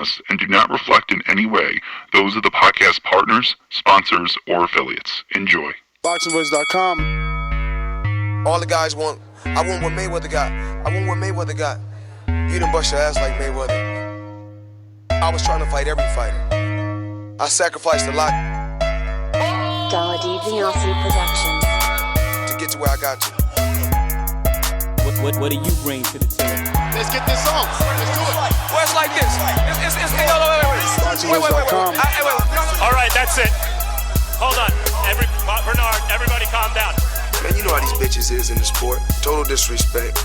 harmless and do not reflect in any way those of the podcast partners, sponsors, or affiliates. Enjoy. ThaBoxingvoice.com. All the guys want. I want what Mayweather got. I want what Mayweather got. You done bust your ass like Mayweather. I was trying to fight every fighter. I sacrificed a lot ThaBoxingvoice Productions to get to where I got to. What do you bring to the table? Let's get this on. Let's do it. Well, it's like this. Wait. All right, that's it. Hold on. Bernard, everybody calm down. Man, you know how these bitches is in the sport. Total disrespect.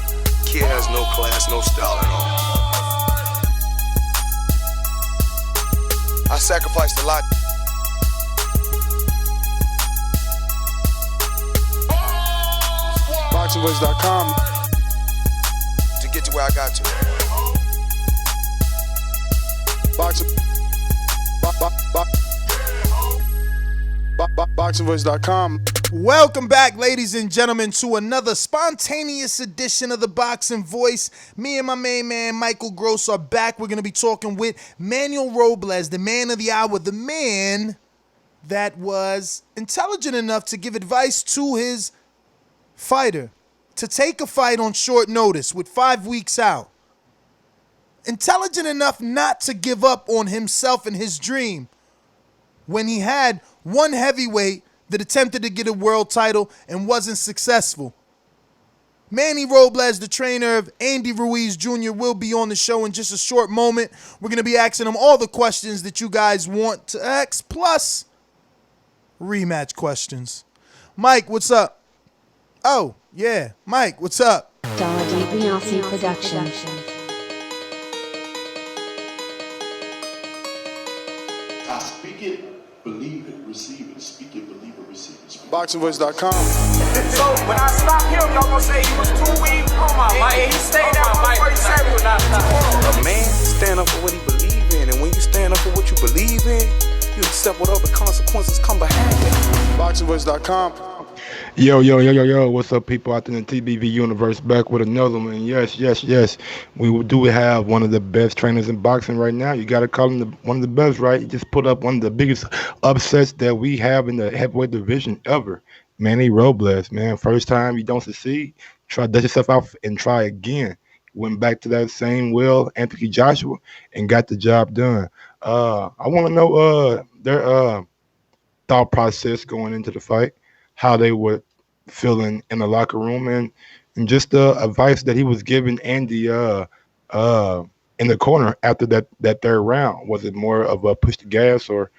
Kid has no class, no style at all. I sacrificed a lot. ThaBoxingvoice.com to get to where I got to. ThaBoxingvoice.com. Welcome back, ladies and gentlemen, to another spontaneous edition of The Boxing Voice. Me and my main man, Michael Gross, are back. We're going to be talking with Manny Robles, the man of the hour, the man that was intelligent enough to give advice to his fighter to take a fight on short notice with 5 weeks out. Intelligent enough not to give up on himself and his dream when he had one heavyweight that attempted to get a world title and wasn't successful. Manny Robles, the trainer of Andy Ruiz Jr., will be on the show in just a short moment. We're going to be asking him all the questions that you guys want to ask, plus rematch questions. Mike, what's up? Oh, yeah. Mike, what's up? ThaBoxingvoice Productions. I speak it, believe it, receive it. Speak it, believe it, receive it. ThaBoxingvoice.com. So when I stop him, y'all gonna say he was too weak. And he stayed at 147. A man stand up for what he believe in, and when you stand up for what you believe in, you accept whatever consequences come behind it. ThaBoxingvoice.com. Yo, what's up, people out there in the TBV universe, back with another one. Yes. We do have one of the best trainers in boxing right now. You got to call him one of the best, right? He just put up one of the biggest upsets that we have in the heavyweight division ever. Manny Robles, man. First time you don't succeed, dust yourself out and try again. Went back to that same well, Anthony Joshua, and got the job done. I want to know their thought process going into the fight, how they were feeling in the locker room, and just the advice that he was giving Andy in the corner after that third round. Was it more of a push the gas or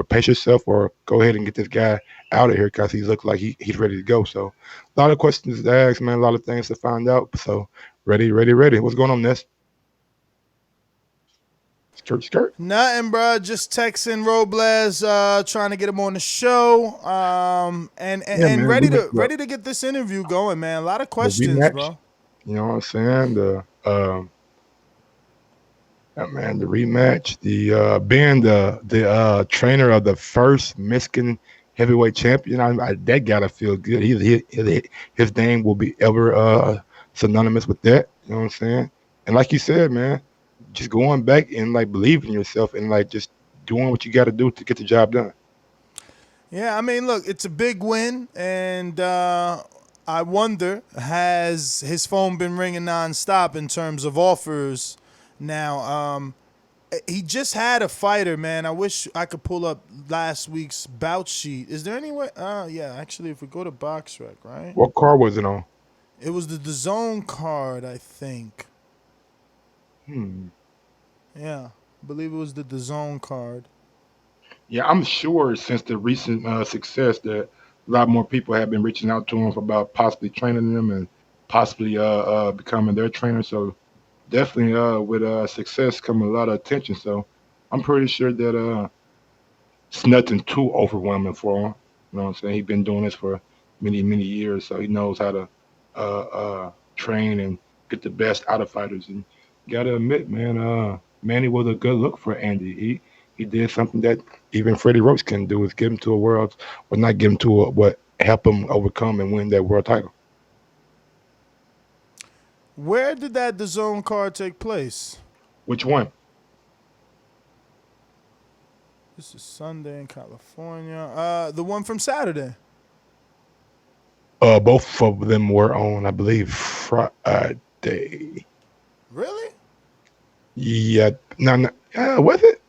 pace yourself, or go ahead and get this guy out of here because he looks like he's ready to go? So a lot of questions to ask, man, a lot of things to find out. So ready. What's going on, Ness? Skirt. Nothing, bro. Just texting Robles, trying to get him on the show, and man, ready to get this interview going, man. A lot of questions, bro. You know what I'm saying? The rematch, being the trainer of the first Mexican heavyweight champion, that gotta feel good. His name will be ever synonymous with that. You know what I'm saying? And like you said, man, just going back and like believing in yourself and like just doing what you got to do to get the job done. Yeah, I mean, look, it's a big win, and I wonder, has his phone been ringing nonstop in terms of offers now? He just had a fighter, man. I wish I could pull up last week's bout sheet. Is there any way? Yeah, actually, if we go to BoxRec, right? What card was it on? It was the DAZN card, I think. Yeah, I believe it was the DAZN card. Yeah, I'm sure since the recent success that a lot more people have been reaching out to him about possibly training them and possibly becoming their trainer. So definitely with success come a lot of attention. So I'm pretty sure that it's nothing too overwhelming for him. You know what I'm saying? He's been doing this for many years, so he knows how to train and get the best out of fighters. And you gotta admit, man, Manny was a good look for Andy. He did something that even Freddie Roach couldn't do, is get him to a world, or not get him to what help him overcome and win that world title. Where did that DAZN card take place? Which one? This is Sunday in California. The one from Saturday. Both of them were on, I believe, Friday. Really? Yeah, no, was it?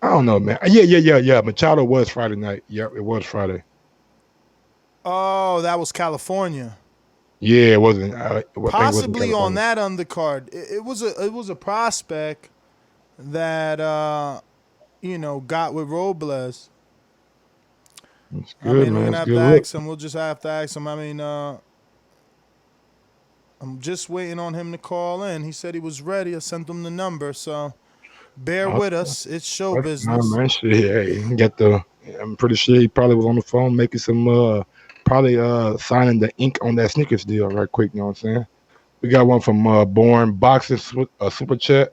I don't know, man. Yeah. Machado was Friday night. Yep, it was Friday. Oh, that was California. Yeah, it wasn't. I think it wasn't Possibly on California. that undercard. It was a prospect that got with Robles. It's I good, mean, we're man. gonna It's have good to look. ask him. We'll just have to ask him. I mean, I'm just waiting on him to call in. He said he was ready. I sent him the number, so bear Oh, with us. It's show that's fine, business. man. Shit, hey, he got the. I'm pretty sure he probably was on the phone making some, probably signing the ink on that sneakers deal right quick. You know what I'm saying? We got one from Born Boxing Super Chat.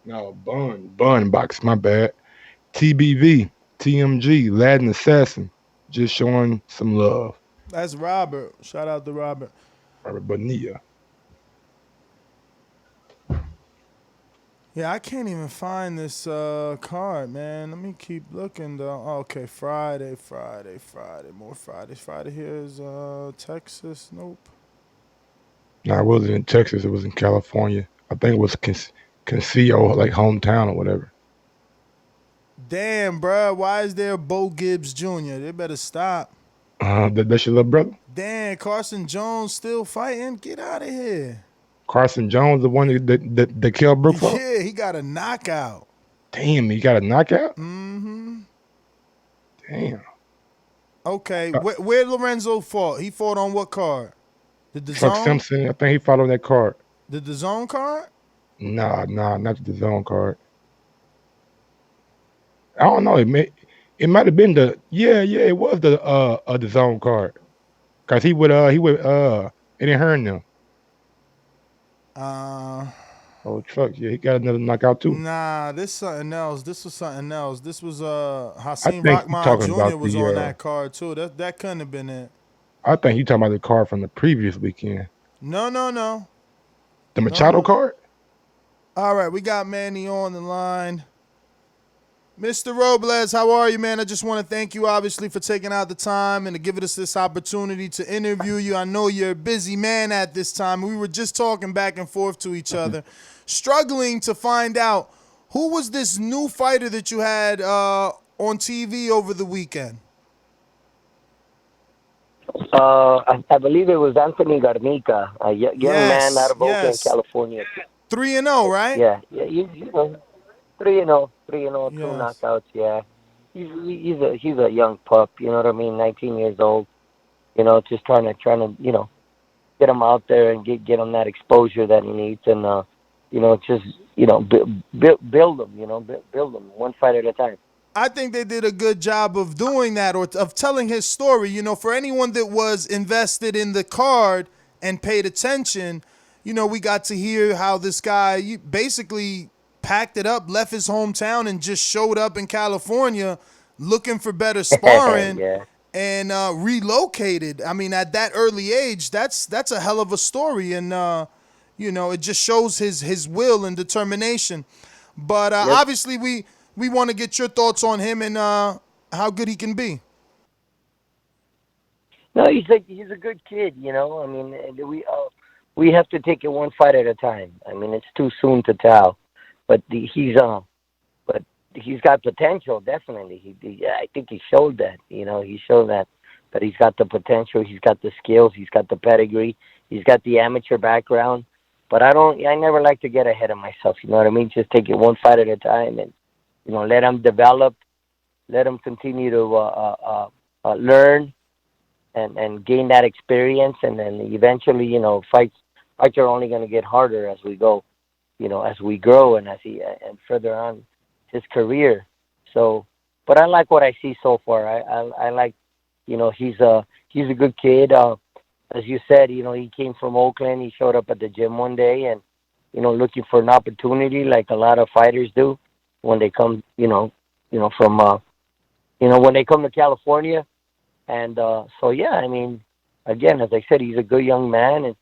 No, Bun Box. My bad. TBV, TMG, Latin Assassin, just showing some love. That's Robert. Shout out to Robert. Robert Bonilla. Yeah, I can't even find this card, man. Let me keep looking though. Oh, okay, Friday, more Fridays. Friday here is Texas. Nope. No, it wasn't in Texas. It was in California. I think it was Concio, like hometown or whatever. Damn, bruh. Why is there Bo Gibbs Jr.? They better stop. That's your little brother? Damn, Carson Jones still fighting? Get out of here. Carson Jones, the one that killed Brook for? Yeah, he got a knockout. Damn, he got a knockout? Mm-hmm. Damn. Okay, where Lorenzo fought? He fought on what card? Did the Chuck zone? Simpson, I think he fought on that card. Did the zone card? Nah, not the zone card. I don't know. It might have been it was the zone card. Cause he would Eddie Hearn them. Uh, Oh truck, yeah, he got another knockout too. nah, this something else. This was something else. This was I Hasim think you Rahman talking Jr. about was on that card too. That couldn't have been it. I think you talking about the card from the previous weekend. No. The Machado card? All right, we got Manny on the line. Mr. Robles, how are you, man? I just want to thank you, obviously, for taking out the time and to giving us this opportunity to interview you. I know you're a busy man at this time. We were just talking back and forth to each other, struggling to find out who was this new fighter that you had on TV over the weekend. I believe it was Anthony Garnica, a young man out of Oakland, Yes. California. 3-0, right? Yeah, you know, 3-0, 3-0, two Yes. knockouts. Yeah, he's a young pup. You know what I mean? 19 years old. You know, just trying to get him out there and get him that exposure that he needs, and just build him. Build him one fight at a time. I think they did a good job of doing that or of telling his story. For anyone that was invested in the card and paid attention, we got to hear how this guy basically packed it up, left his hometown, and just showed up in California looking for better sparring Yeah. and relocated. I mean, at that early age, that's a hell of a story, and it just shows his will and determination. But Yep. obviously, we want to get your thoughts on him and how good he can be. No, he's a good kid. I mean, we have to take it one fight at a time. I mean, it's too soon to tell, but he's got potential. Definitely, I think he showed that. He showed that he's got the potential. He's got the skills. He's got the pedigree. He's got the amateur background. But I never like to get ahead of myself. You know what I mean? Just take it one fight at a time, and let him develop, let him continue to learn and gain that experience, and then eventually, fights are only going to get harder as we go, as we grow and and further on his career. So, but I like what I see so far. I like, he's a good kid. As you said, he came from Oakland. He showed up at the gym one day and, looking for an opportunity like a lot of fighters do when they come, from, when they come to California. And so, yeah, I mean, again, as I said, he's a good young man, and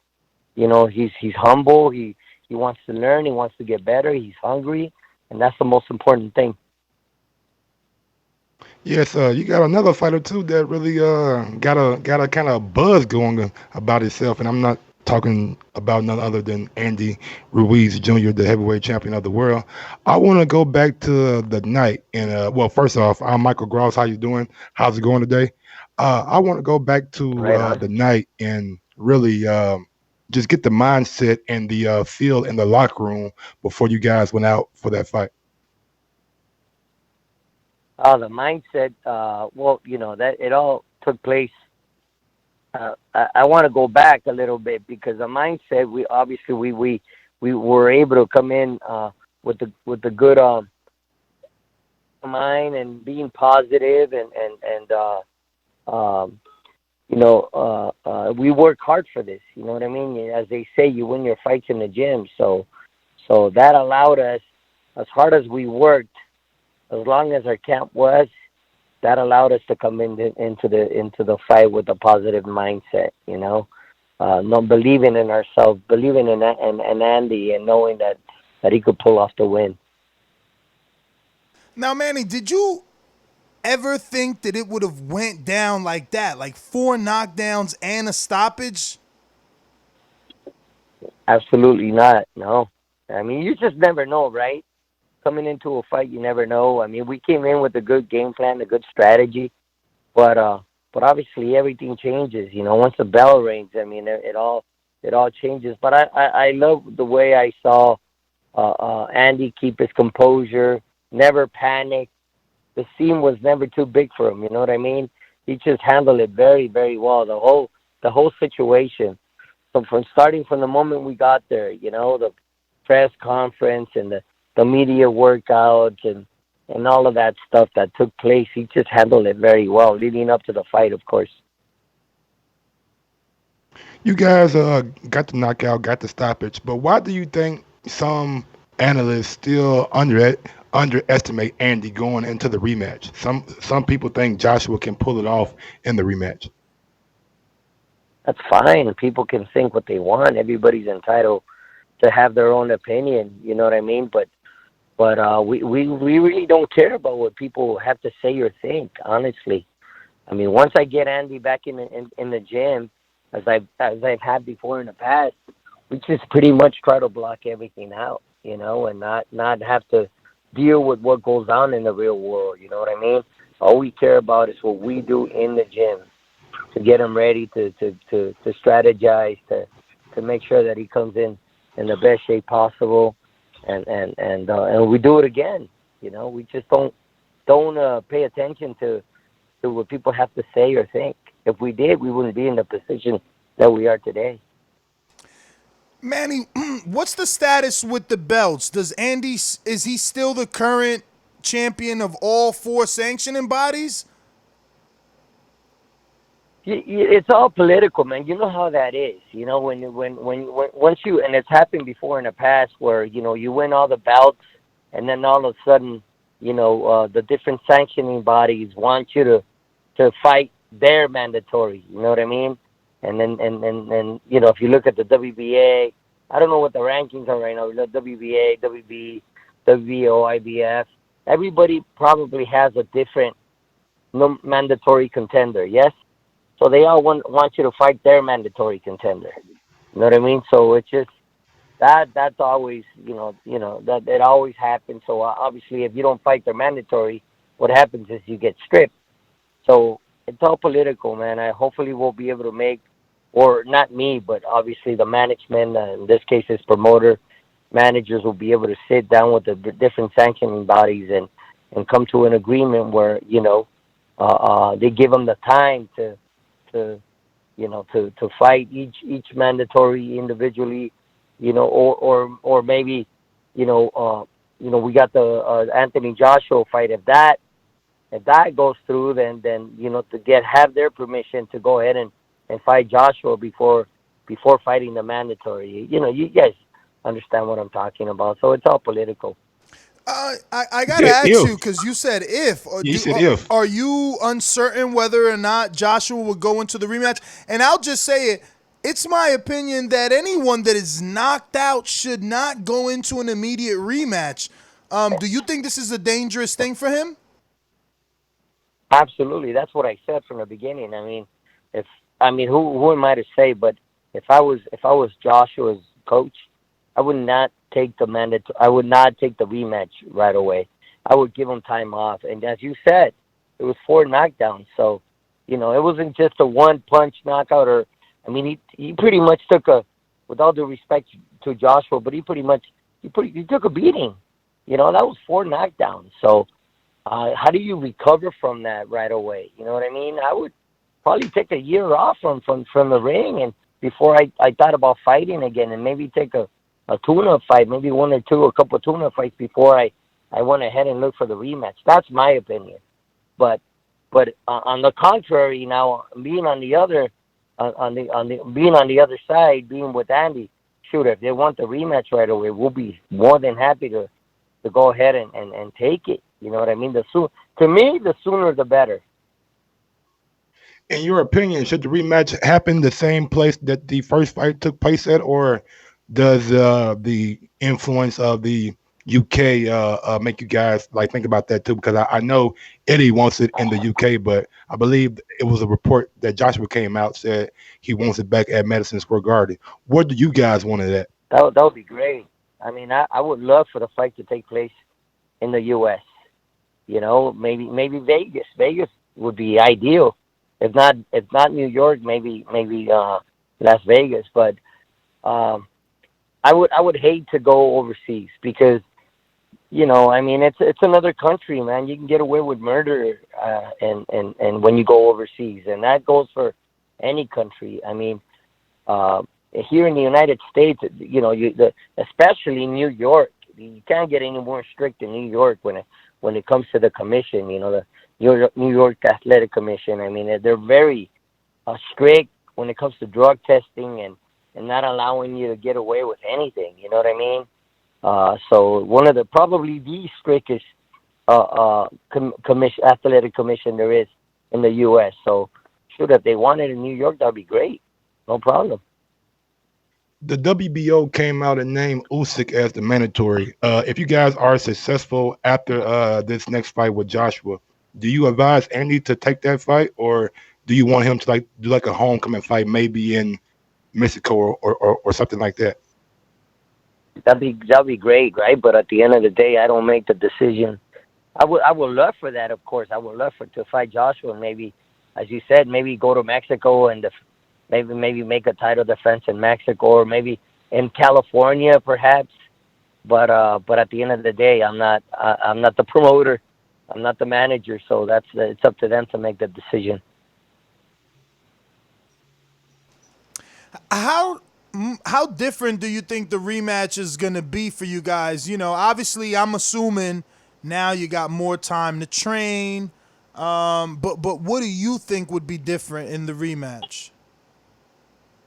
he's humble. He wants to learn. He wants to get better. He's hungry, and that's the most important thing. Yes, you got another fighter too that really got a kind of buzz going about itself, and I'm not talking about none other than Andy Ruiz Jr., the heavyweight champion of the world. I want to go back to the night, and well, first off, I'm Michael Gross. How you doing? How's it going today? I want to go back to Right on. the night and really just get the mindset and the feel in the locker room before you guys went out for that fight. The mindset. Well, that it all took place. I want to go back a little bit because the mindset. We obviously we were able to come in with the good mind and being positive and we work hard for this. You know what I mean? As they say, you win your fights in the gym. So that allowed us, as hard as we worked, as long as our camp was, that allowed us to come into the fight with a positive mindset. Not believing in ourselves, believing in Andy, and knowing that he could pull off the win. Now, Manny, did you ever think that it would have went down like that, like 4 knockdowns and a stoppage? Absolutely not. No, I mean you just never know, right? Coming into a fight, you never know. I mean, we came in with a good game plan, a good strategy, but obviously everything changes. Once the bell rings, I mean, it all changes. But I love the way I saw Andy keep his composure, never panic. The scene was never too big for him. You know what I mean? He just handled it very, very well. The whole situation. So starting from the moment we got there, the press conference and the media workouts and all of that stuff that took place, he just handled it very well, leading up to the fight, of course. You guys got the knockout, got the stoppage, but why do you think some analysts still underestimate Andy going into the rematch? Some people think Joshua can pull it off in the rematch. That's fine. People can think what they want. Everybody's entitled to have their own opinion. You know what I mean? But we really don't care about what people have to say or think. Honestly, I mean, once I get Andy back in the gym, as I've had before in the past, we just pretty much try to block everything out, and not have to deal with what goes on in the real world. You know what I mean? All we care about is what we do in the gym to get him ready to strategize to make sure that he comes in the best shape possible, and we do it again. We just don't pay attention to what people have to say or think. If we did, we wouldn't be in the position that we are today. Manny, what's the status with the belts? Does Andy is he still the current champion of all 4 sanctioning bodies? It's all political, man. You know how that is. When once you, and it's happened before in the past where you win all the belts, and then all of a sudden, the different sanctioning bodies want you to fight their mandatory. You know what I mean? And then and if you look at the WBA, I don't know what the rankings are right now. The WBA, WB, WBO, IBF. Everybody probably has a different mandatory contender. Yes. So they all want you to fight their mandatory contender. You know what I mean? So it's just that's always that it always happens. So obviously, if you don't fight their mandatory, what happens is you get stripped. So it's all political, man. I hopefully will be able to make, or not me, but obviously the management, in this case, is promoter managers will be able to sit down with the different sanctioning bodies and come to an agreement where they give them the time to to fight each mandatory individually, or maybe we got the Anthony Joshua fight. If that goes through, then to have their permission to go ahead and fight Joshua before fighting the mandatory. You guys understand what I'm talking about. So it's all political. I You gotta said ask you if. because you said if. You said if. Are you uncertain whether or not Joshua will go into the rematch? And I'll just say it. It's my opinion that anyone that is knocked out should not go into an immediate rematch. Do you think this is a dangerous thing for him? Absolutely, that's what I said from the beginning. I mean, if I mean, who am I to say? But if I was Joshua's coach, I would not take the I would not take the rematch right away. I would give him time off. And as you said, it was 4 knockdowns. So, it wasn't just a one punch knockout. Or, I mean, he pretty much took with all due respect to Joshua, but he took a beating. That was 4 knockdowns. So, how do you recover from that right away? You know what I mean? I would probably take a year off from the ring, and before I thought about fighting again, and maybe take a tune-up fight, maybe a couple of tune-up fights before I went ahead and looked for the rematch. That's my opinion. But on the contrary, now being on the other being on the other side, being with Andy, shoot, if they want the rematch right away, we'll be more than happy to go ahead and take it. You know what I mean? To me, the sooner the better. In your opinion, should the rematch happen the same place that the first fight took place at, or does the influence of the UK make you guys like think about that too? Because I know Eddie wants it in the UK, but I believe it was a report that Joshua came out said he wants it back at Madison Square Garden. Where do you guys want it at? That would be great. I mean, I would love for the fight to take place in the U.S. Maybe Vegas. Vegas would be ideal. If not New York, maybe Las Vegas. But I would hate to go overseas because I mean it's another country, man. You can get away with murder and when you go overseas, and that goes for any country. I mean, here in the United States, especially New York, you can't get any more strict in New York when it comes to the commission. The New York Athletic Commission. I mean, they're very strict when it comes to drug testing and not allowing you to get away with anything. You know what I mean? So one of probably the strictest athletic commission there is in the U.S. So, shoot, if they wanted in New York, that'd be great. No problem. The WBO came out and named Usyk as the mandatory. If you guys are successful after this next fight with Joshua, do you advise Andy to take that fight, or do you want him to do a homecoming fight, maybe in Mexico or something like that? That'd be great, right? But at the end of the day, I don't make the decision. I would love for that, of course. I would love to fight Joshua, and maybe, as you said, maybe go to Mexico and maybe make a title defense in Mexico, or maybe in California, perhaps. But at the end of the day, I'm not the promoter, I'm not the manager, so it's up to them to make the decision. How different do you think the rematch is gonna be for you guys? Obviously, I'm assuming now you got more time to train. But what do you think would be different in the rematch?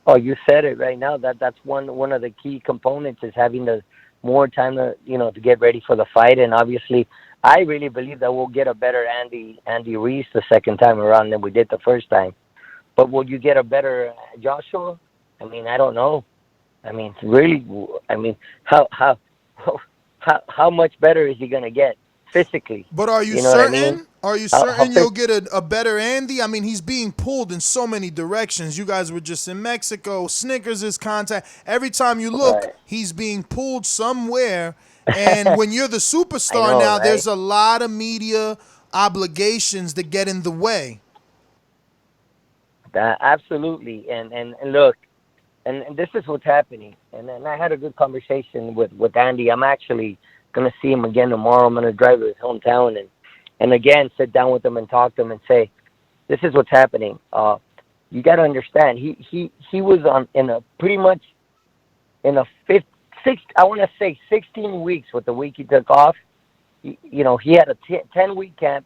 Oh, you said it right now. That's one of the key components is having the more time to get ready for the fight. And obviously, I really believe that we'll get a better Andy Ruiz the second time around than we did the first time. But will you get a better Joshua? I mean, I don't know. I mean, really, I mean, how much better is he gonna get physically? But are you You know what I mean? certain? Are you How certain you'll fit? get a better Andy? I mean, he's being pulled in so many directions. You guys were just in Mexico. Snickers is contact. Every time you look, Right. he's being pulled somewhere. And when you're the I superstar know, now, right? there's a lot of media obligations that get in the way. Absolutely. And look, and this is what's happening. And I had a good conversation with Andy. I'm actually gonna see him again tomorrow. I'm gonna drive to his hometown and again sit down with him and talk to him and say, this is what's happening. You got to understand. He was on in a pretty much in a fifth six. I want to say 16 weeks with the week he took off. He had a 10-week camp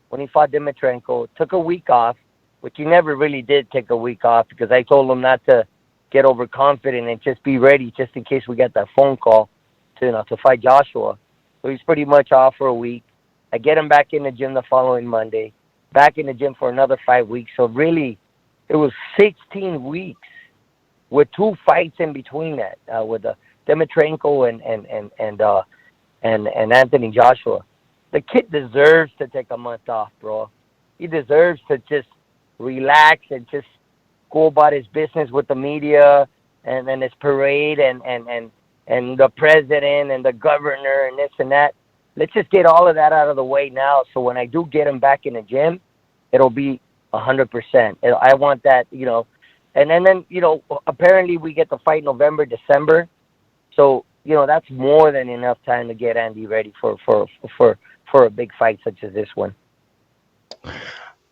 when he fought Dimitrenko. Took a week off, which he never really did take a week off because I told him not to get overconfident and just be ready just in case we got that phone call to fight Joshua. So he's pretty much off for a week. I get him back in the gym the following Monday, back in the gym for another 5 weeks. So really, it was 16 weeks with 2 fights in between that with Dimitrenko and Anthony Joshua. The kid deserves to take a month off, bro. He deserves to just relax and just go about his business with the media and his parade and the president and the governor and this and that. Let's just get all of that out of the way now. So when I do get him back in the gym, it'll be 100%. I want that, and then apparently we get the fight November, December. So that's more than enough time to get Andy ready for a big fight such as this one.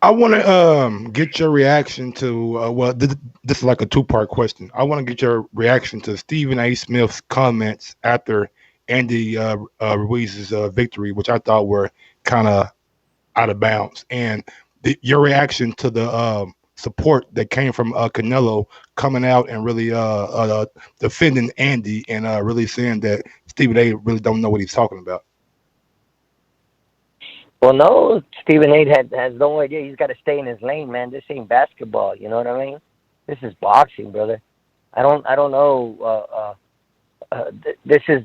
I want to get your reaction to well, this is like a two-part question. I want to get your reaction to Stephen A. Smith's comments after Andy Ruiz's victory, which I thought were kind of out of bounds, and your reaction to the support that came from Canelo coming out and really defending Andy and really saying that Stephen A. really don't know what he's talking about. Well, no, Stephen A. has no idea. He's got to stay in his lane, man. This ain't basketball. You know what I mean? This is boxing, brother. I don't know. This is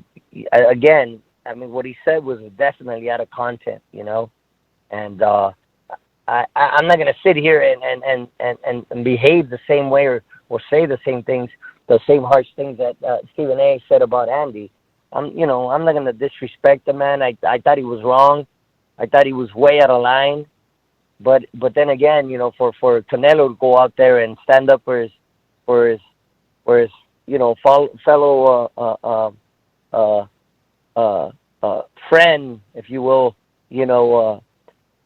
again. I mean, what he said was definitely out of content. And I'm not gonna sit here and behave the same way or say the same things, the same harsh things that Stephen A. said about Andy. I'm not gonna disrespect the man. I thought he was wrong. I thought he was way out of line. But then again, for Canelo to go out there and stand up for his fellow friend, if you will, I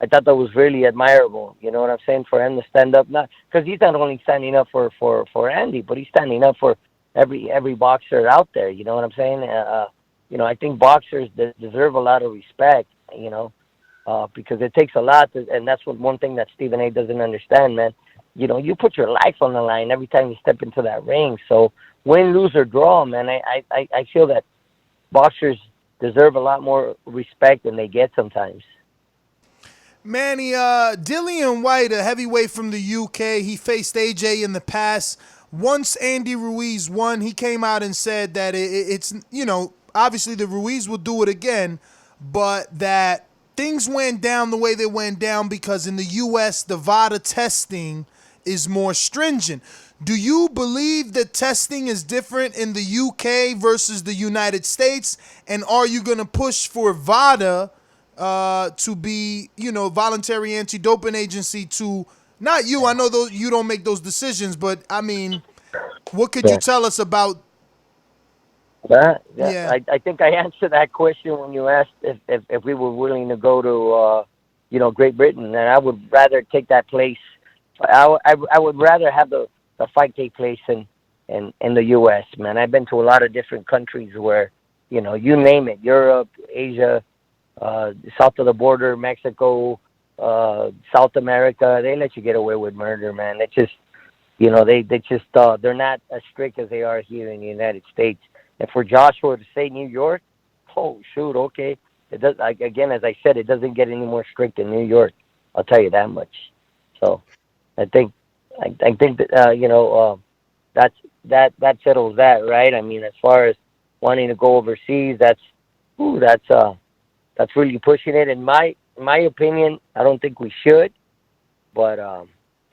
thought that was really admirable. You know what I'm saying? For him to stand up, not because he's not only standing up for Andy, but he's standing up for every boxer out there. You know what I'm saying? I think boxers deserve a lot of respect. Because it takes a lot, and that's one thing that Stephen A. doesn't understand, man. You put your life on the line every time you step into that ring. So win, lose, or draw, man, I feel that boxers deserve a lot more respect than they get sometimes. Manny, Dillian White, a heavyweight from the UK, he faced AJ in the past. Once Andy Ruiz won, he came out and said that it's, obviously the Ruiz will do it again, but that things went down the way they went down because in the U.S., the VADA testing is more stringent. Do you believe that testing is different in the UK versus the United States? And are you going to push for VADA to be, voluntary anti-doping agency to, not you, I know you don't make those decisions, but I mean, what could you tell us about? Yeah. I think I answered that question when you asked if we were willing to go to, Great Britain, and I would rather take that place. I would rather have the fight take place in the U.S., man. I've been to a lot of different countries where, you name it, Europe, Asia, south of the border, Mexico, South America. They let you get away with murder, man. It's just, they're not as strict as they are here in the United States. And for Joshua to say New York, oh shoot, okay. It does. Again, as I said, it doesn't get any more strict in New York. I'll tell you that much. So, I think that that settles that, right? I mean, as far as wanting to go overseas, that's really pushing it. In my opinion, I don't think we should. But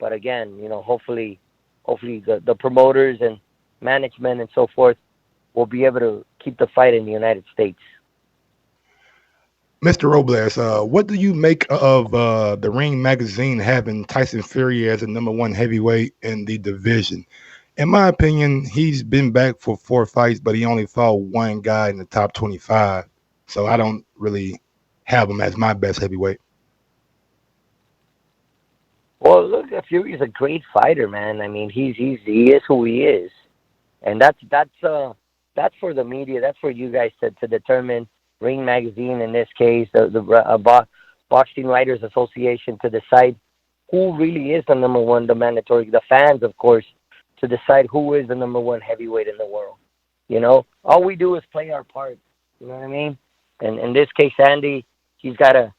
again, hopefully the promoters and management and so forth will be able to keep the fight in the United States. Mr. Robles, what do you make of the Ring magazine having Tyson Fury as the number one heavyweight in the division? In my opinion, he's been back for 4 fights, but he only fought one guy in the top 25. So I don't really have him as my best heavyweight. Well, look, Fury's a great fighter, man. I mean, he is who he is, and that's for the media. That's for you guys to determine. Ring Magazine, in this case, the Boxing Writers Association, to decide who really is the number one, the mandatory, the fans, of course, to decide who is the number one heavyweight in the world. All we do is play our part. You know what I mean? And in this case, Andy, he's got to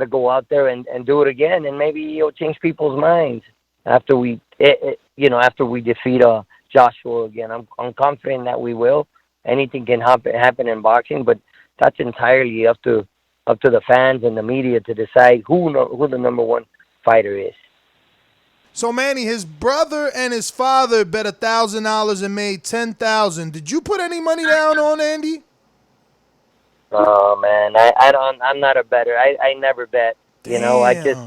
go out there and do it again, and maybe he'll change people's minds after we defeat Joshua again. I'm confident that we will. Anything can happen in boxing, but that's entirely up to the fans and the media to decide who the number one fighter is. So Manny, his brother and his father bet $1,000 and made 10,000. Did you put any money down on Andy? Oh man, I don't. I'm not a better. I never bet. You know, I just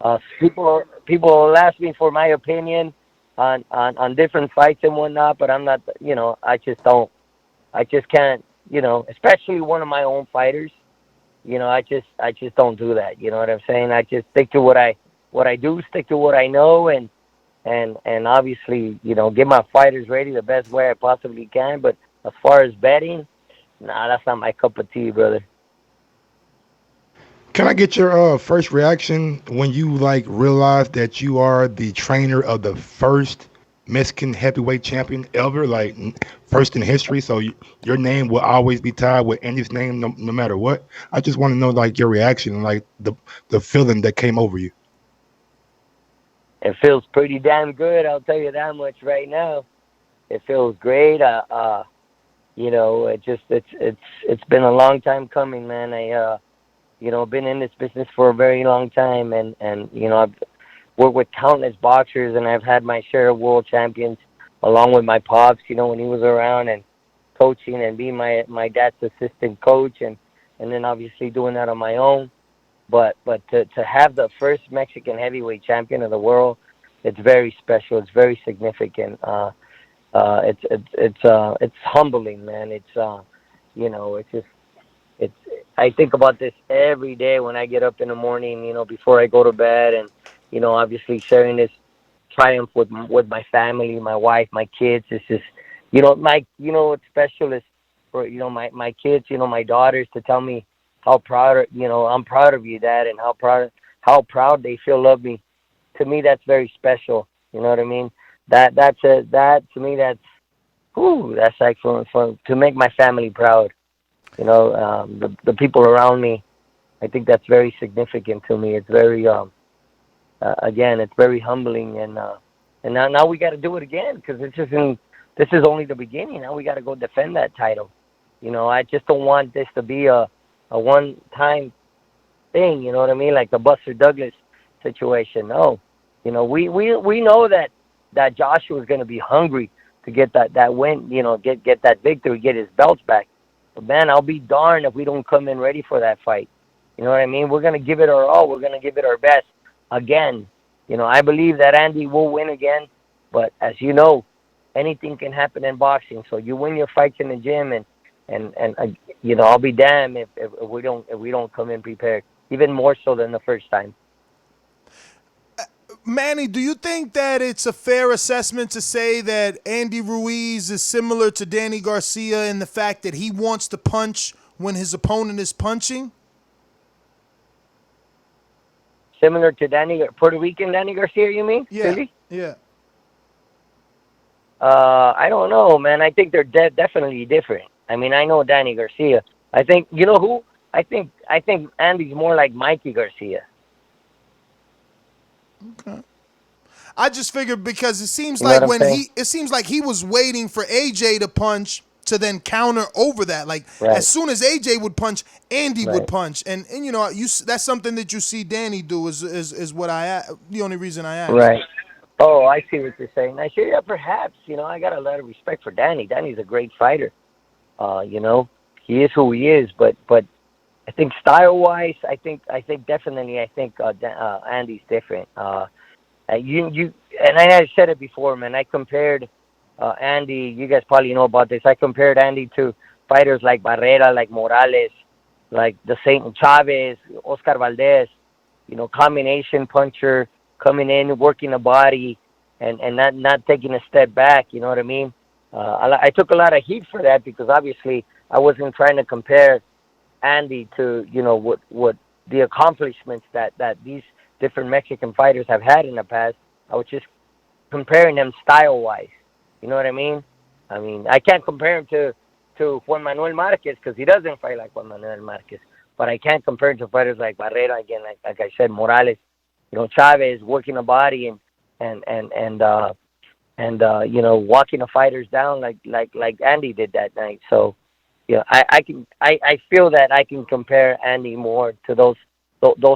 Damn. people will ask me for my opinion on different fights and whatnot, but I'm not. You know, I just don't. I just can't. You know, especially one of my own fighters. You know, I just don't do that. You know what I'm saying? I just stick to what I do, stick to what I know, and obviously, you know, get my fighters ready the best way I possibly can. But as far as betting, nah, that's not my cup of tea, brother. Can I get your first reaction when you like realize that you are the trainer of the first Mexican heavyweight champion ever, like first in history? So your name will always be tied with Andy's name, no matter what. I just want to know like your reaction, like the feeling that came over you. It feels pretty damn good. I'll tell you that much right now. It feels great. You know, it's been a long time coming, man. You know, been in this business for a very long time, and you know, I've worked with countless boxers, and I've had my share of world champions, along with my pops. You know, when he was around and coaching and being my dad's assistant coach, and then obviously doing that on my own. But to have the first Mexican heavyweight champion of the world, it's very special. It's very significant. It's humbling, man. You know, it's. I think about this every day when I get up in the morning. You know, before I go to bed, and you know, obviously sharing this triumph with my family, my wife, my kids. It's just, you know what's special is for my kids, my daughters to tell me how proud, I'm proud of you, Dad, and how proud they feel of me. To me, that's very special. You know what I mean? That to me, that's like for to make my family proud. The people around me. I think that's very significant to me. It's very again, it's very humbling, and now we got to do it again because this is only the beginning. Now we got to go defend that title. I just don't want this to be a one time thing. You know what I mean? Like the Buster Douglas situation. No, we know that Joshua is going to be hungry to get that win. Get that victory, get his belts back. But man, I'll be darned if we don't come in ready for that fight. You know what I mean? We're going to give it our all. We're going to give it our best again. I believe that Andy will win again. But as you know, anything can happen in boxing. So you win your fights in the gym, and I'll be damned if we don't come in prepared, even more so than the first time. Manny, do you think that it's a fair assessment to say that Andy Ruiz is similar to Danny Garcia in the fact that he wants to punch when his opponent is punching? Similar to Puerto Rican Danny Garcia, you mean? Yeah, Philly? yeah. I don't know, man. I think they're definitely different. I mean, I know Danny Garcia. I think you know who? I think Andy's more like Mikey Garcia. Okay. I just figured because it seems You know like what I'm saying? it seems like he was waiting for AJ to punch to then counter over that. Like as Right, soon as AJ would punch, Andy would right. punch, and that's something that you see Danny do is what the only reason I asked. Right. Oh, I see what you're saying. I see. Yeah, perhaps. I got a lot of respect for Danny. Danny's a great fighter. You know, he is who he is. But I think style wise, I think definitely, Andy's different. You and I said it before, man. I compared Andy. You guys probably know about this. I compared Andy to fighters like Barrera, like Morales, like the Saint Chavez, Oscar Valdez. Combination puncher, coming in, working the body, and not taking a step back. You know what I mean? I took a lot of heat for that because obviously I wasn't trying to compare Andy to what the accomplishments that these different Mexican fighters have had in the past. I was just comparing them style wise. You know what I mean? I mean, I can't compare him to Juan Manuel Marquez because he doesn't fight like Juan Manuel Marquez. But I can't compare him to fighters like Barrera again, like I said, Morales, Chavez working the body and walking the fighters down like Andy did that night. So I feel that I can compare Andy more to those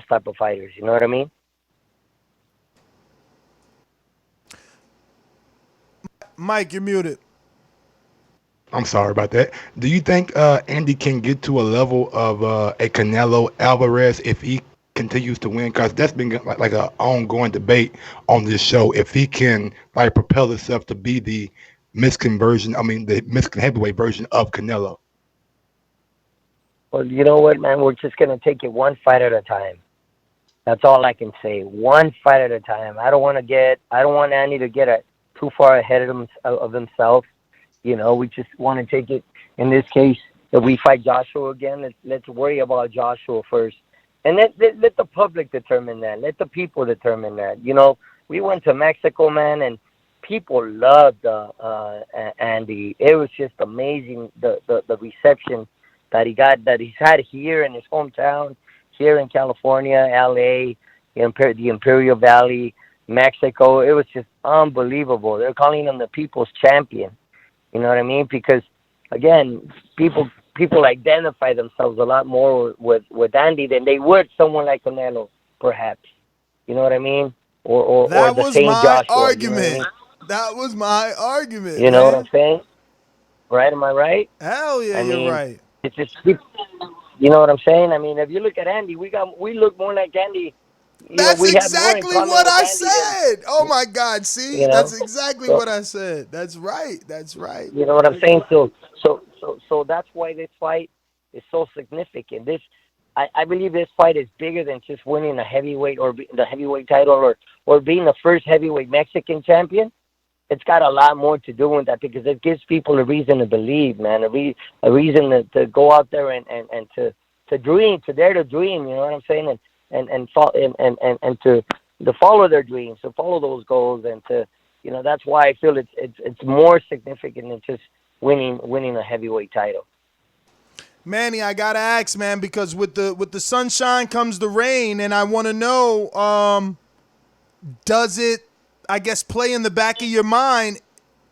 type of fighters. You know what I mean? Mike, you're muted. I'm sorry about that. Do you think Andy can get to a level of a Canelo Alvarez if he continues to win? Because that's been like an ongoing debate on this show. If he can like propel himself to be the the Mexican heavyweight version of Canelo. Well, you know what, man? We're just gonna take it one fight at a time. That's all I can say. One fight at a time. I don't want Andy to get too far ahead of himself. You know, we just want to take it. In this case, if we fight Joshua again, let's worry about Joshua first, and let the public determine that. Let the people determine that. You know, we went to Mexico, man, and people loved Andy. It was just amazing the reception that he's had here in his hometown, here in California, LA, the Imperial Valley, Mexico. It was just unbelievable. They're calling him the people's champion. You know what I mean? Because again, people identify themselves a lot more with Andy than they would someone like Canelo, perhaps. You know what I mean? Or That the was same my Joshua. You know what I argument. mean? That was my argument, You know what I'm man. saying? Right? Am I right? Hell yeah, I you're mean, right. it's just you know what I'm saying? I mean, if you look at Andy, we look more like Andy. You know, That's we have more in exactly common what with I Andy than said. Oh my God, see? you know. That's exactly So what I said. That's right. That's right. you know what I'm saying? So that's why this fight is so significant. I believe this fight is bigger than just winning a heavyweight or the heavyweight title or being the first heavyweight Mexican champion. It's got a lot more to do with that because it gives people a reason to believe, man, a reason to go out there and to dream, to dare to dream. You know what I'm saying? And to follow their dreams, to follow those goals, and to that's why I feel it's more significant than just winning a heavyweight title. Manny, I gotta ask, man, because with the sunshine comes the rain, and I want to know, does it, I guess, play in the back of your mind,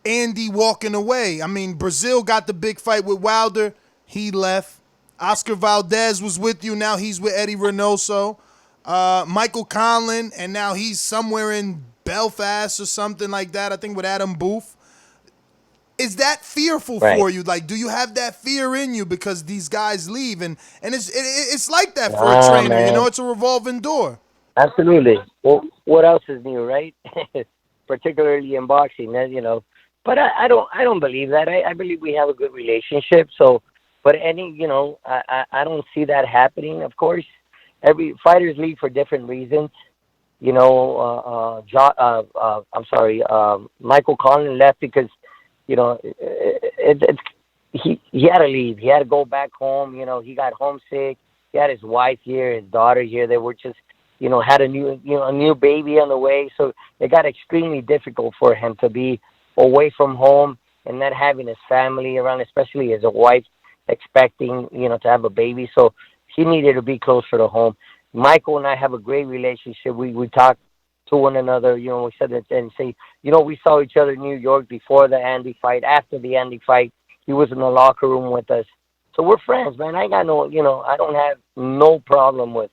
Andy walking away? I mean, Brazil got the big fight with Wilder, he left. Oscar Valdez was with you, now he's with Eddie Reynoso. Michael Conlon, and now he's somewhere in Belfast or something like that. I think with Adam Booth. Is that fearful Right. for you? Like, do you have that fear in you because these guys leave, and it's like that for a Nah, trainer, you know? man. It's a revolving door. Absolutely. Well, what else is new, right? Particularly in boxing, But I don't believe that. I believe we have a good relationship. So, but I don't see that happening. Of course, every fighters leave for different reasons. Michael Conlon left because, he had to leave. He had to go back home. He got homesick. He had his wife here, his daughter here. They were just, had a new baby on the way. So it got extremely difficult for him to be away from home and not having his family around, especially his wife expecting, to have a baby. So he needed to be closer to home. Michael and I have a great relationship. We talk to one another. We said that and say, we saw each other in New York before the Andy fight, after the Andy fight. He was in the locker room with us. So we're friends, man. I got I don't have no problem with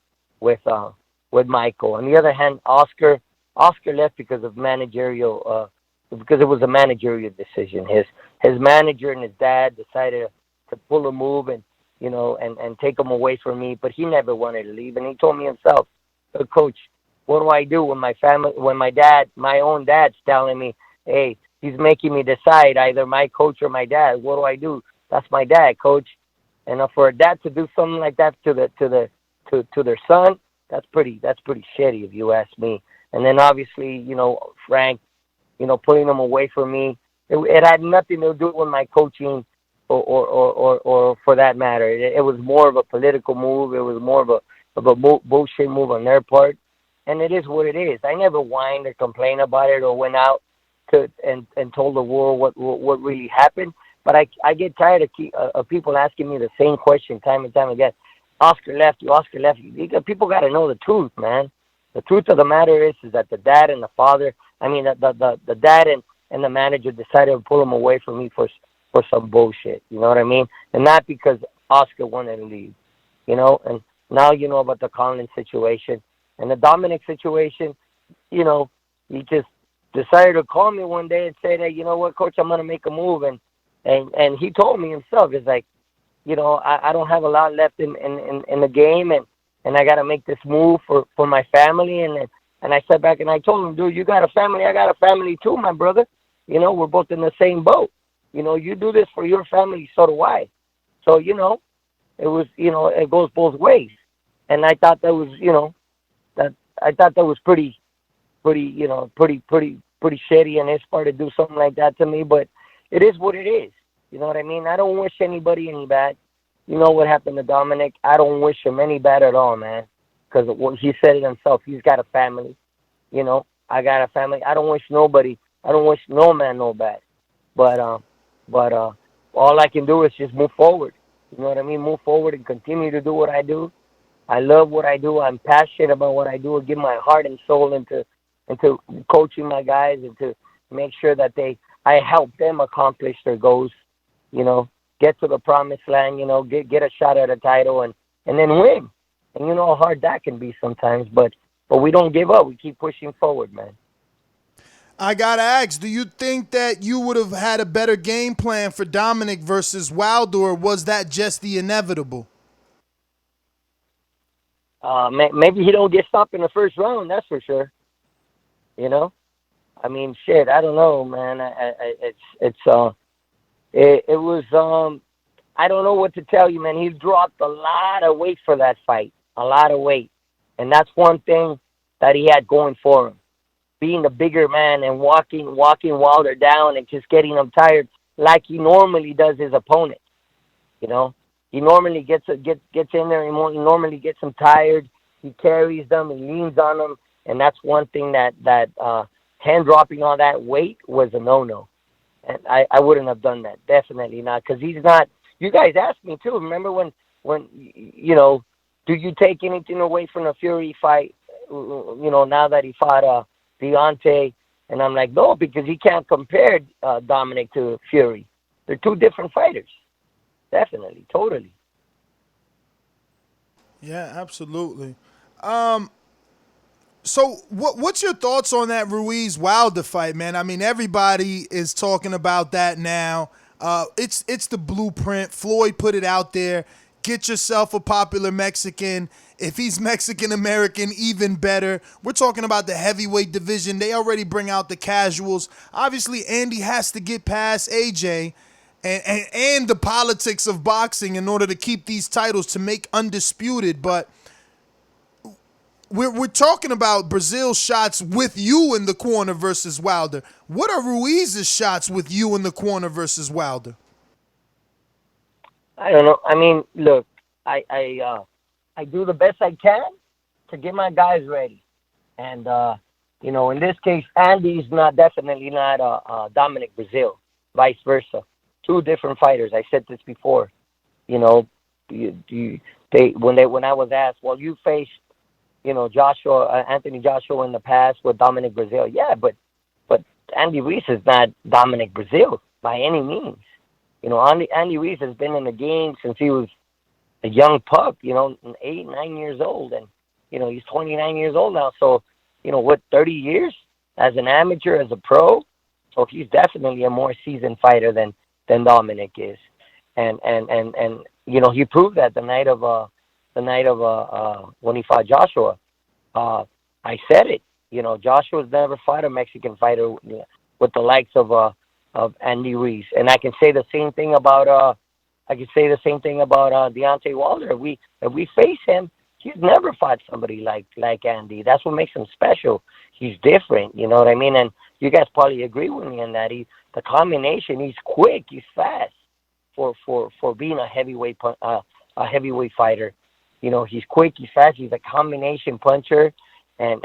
Michael. On the other hand, Oscar left because of because it was a managerial decision. His manager and his dad decided to pull a move and take him away from me, but he never wanted to leave. And he told me himself, Coach, what do I do when my own dad's telling me, hey, he's making me decide either my coach or my dad. What do I do? That's my dad, Coach. And for a dad to do something like that to their son, that's pretty shitty if you ask me. And then obviously, Frank, pulling him away from me, it had nothing to do with my coaching or for that matter. It was more of a political move. It was more of a bullshit move on their part. And it is what it is. I never whined or complained about it or went out and told the world what really happened. But I get tired of people asking me the same question time and time again. Oscar left you. Oscar left you. People got to know the truth, man. The truth of the matter is that the dad and the father, the dad and the manager decided to pull him away from me for some bullshit. You know what I mean? And not because Oscar wanted to leave. And now you know about the Conlon situation and the Dominic situation. He just decided to call me one day and say that, you know what, coach, I'm gonna make a move, and he told me himself, it's like, you know, I don't have a lot left in the game, and I got to make this move for my family. And I sat back and I told him, dude, you got a family, I got a family too, my brother. You know, we're both in the same boat. You know, you do this for your family, so do I. So, you know, it was, you know, it goes both ways. And I thought that was, you know, I thought that was pretty, you know, pretty shitty on his part to do something like that to me. But it is what it is. You know what I mean? I don't wish anybody any bad. You know what happened to Dominic? I don't wish him any bad at all, man. Because he said it himself. He's got a family. You know, I got a family. I don't wish nobody. I don't wish no man no bad. But all I can do is just move forward. You know what I mean? Move forward and continue to do what I do. I love what I do. I'm passionate about what I do. I give my heart and soul into coaching my guys and to make sure that I help them accomplish their goals. You know, get to the promised land. You know, get a shot at a title and then win. And you know how hard that can be sometimes. But we don't give up. We keep pushing forward, man. I gotta ask, do you think that you would have had a better game plan for Dominic versus Wilder, or was that just the inevitable? Maybe he don't get stopped in the first round. That's for sure. You know, I mean, shit. I don't know, man. It was. I don't know what to tell you, man. He dropped a lot of weight for that fight, a lot of weight, and that's one thing that he had going for him. Being the bigger man and walking Wilder down and just getting him tired like he normally does his opponent. You know, he normally gets in there and he normally gets them tired. He carries them, he leans on them, and that's one thing that hand dropping all that weight was a no-no. And I wouldn't have done that, definitely not, because he's not. You guys asked me too. Remember when you know, do you take anything away from the Fury fight? You know, now that he fought Deontay, and I'm like, no, because he can't compare Dominic to Fury. They're two different fighters. Definitely, totally. Yeah, absolutely. So what's your thoughts on that Ruiz Wilder fight, man? I mean, everybody is talking about that now. It's the blueprint. Floyd put it out there. Get yourself a popular Mexican. If he's Mexican American, even better. We're talking about the heavyweight division. They already bring out the casuals. Obviously, Andy has to get past AJ and the politics of boxing in order to keep these titles to make undisputed. But we're talking about Brazil's shots with you in the corner versus Wilder. What are Ruiz's shots with you in the corner versus Wilder? I don't know. I mean, look, I do the best I can to get my guys ready, and you know, in this case, Andy's definitely not Dominic Brazil, vice versa. Two different fighters. I said this before. You know, when I was asked, well, you faced, you know, Anthony Joshua in the past with Dominic Brazil. Yeah, but Andy Ruiz is not Dominic Brazil by any means. You know, Andy Ruiz has been in the game since he was a young pup, you know, 8, 9 years old. And, you know, he's 29 years old now. So, you know, 30 years as an amateur, as a pro? So he's definitely a more seasoned fighter than Dominic is. And you know, he proved that the night of when he fought Joshua. I said it. You know, Joshua's never fought a Mexican fighter with the likes of Andy Ruiz, and I can say the same thing about Deontay Wilder. If we face him, he's never fought somebody like Andy. That's what makes him special. He's different. You know what I mean? And you guys probably agree with me on that. The combination. He's quick. He's fast for being a heavyweight fighter. You know, he's quick, he's fast, he's a combination puncher, and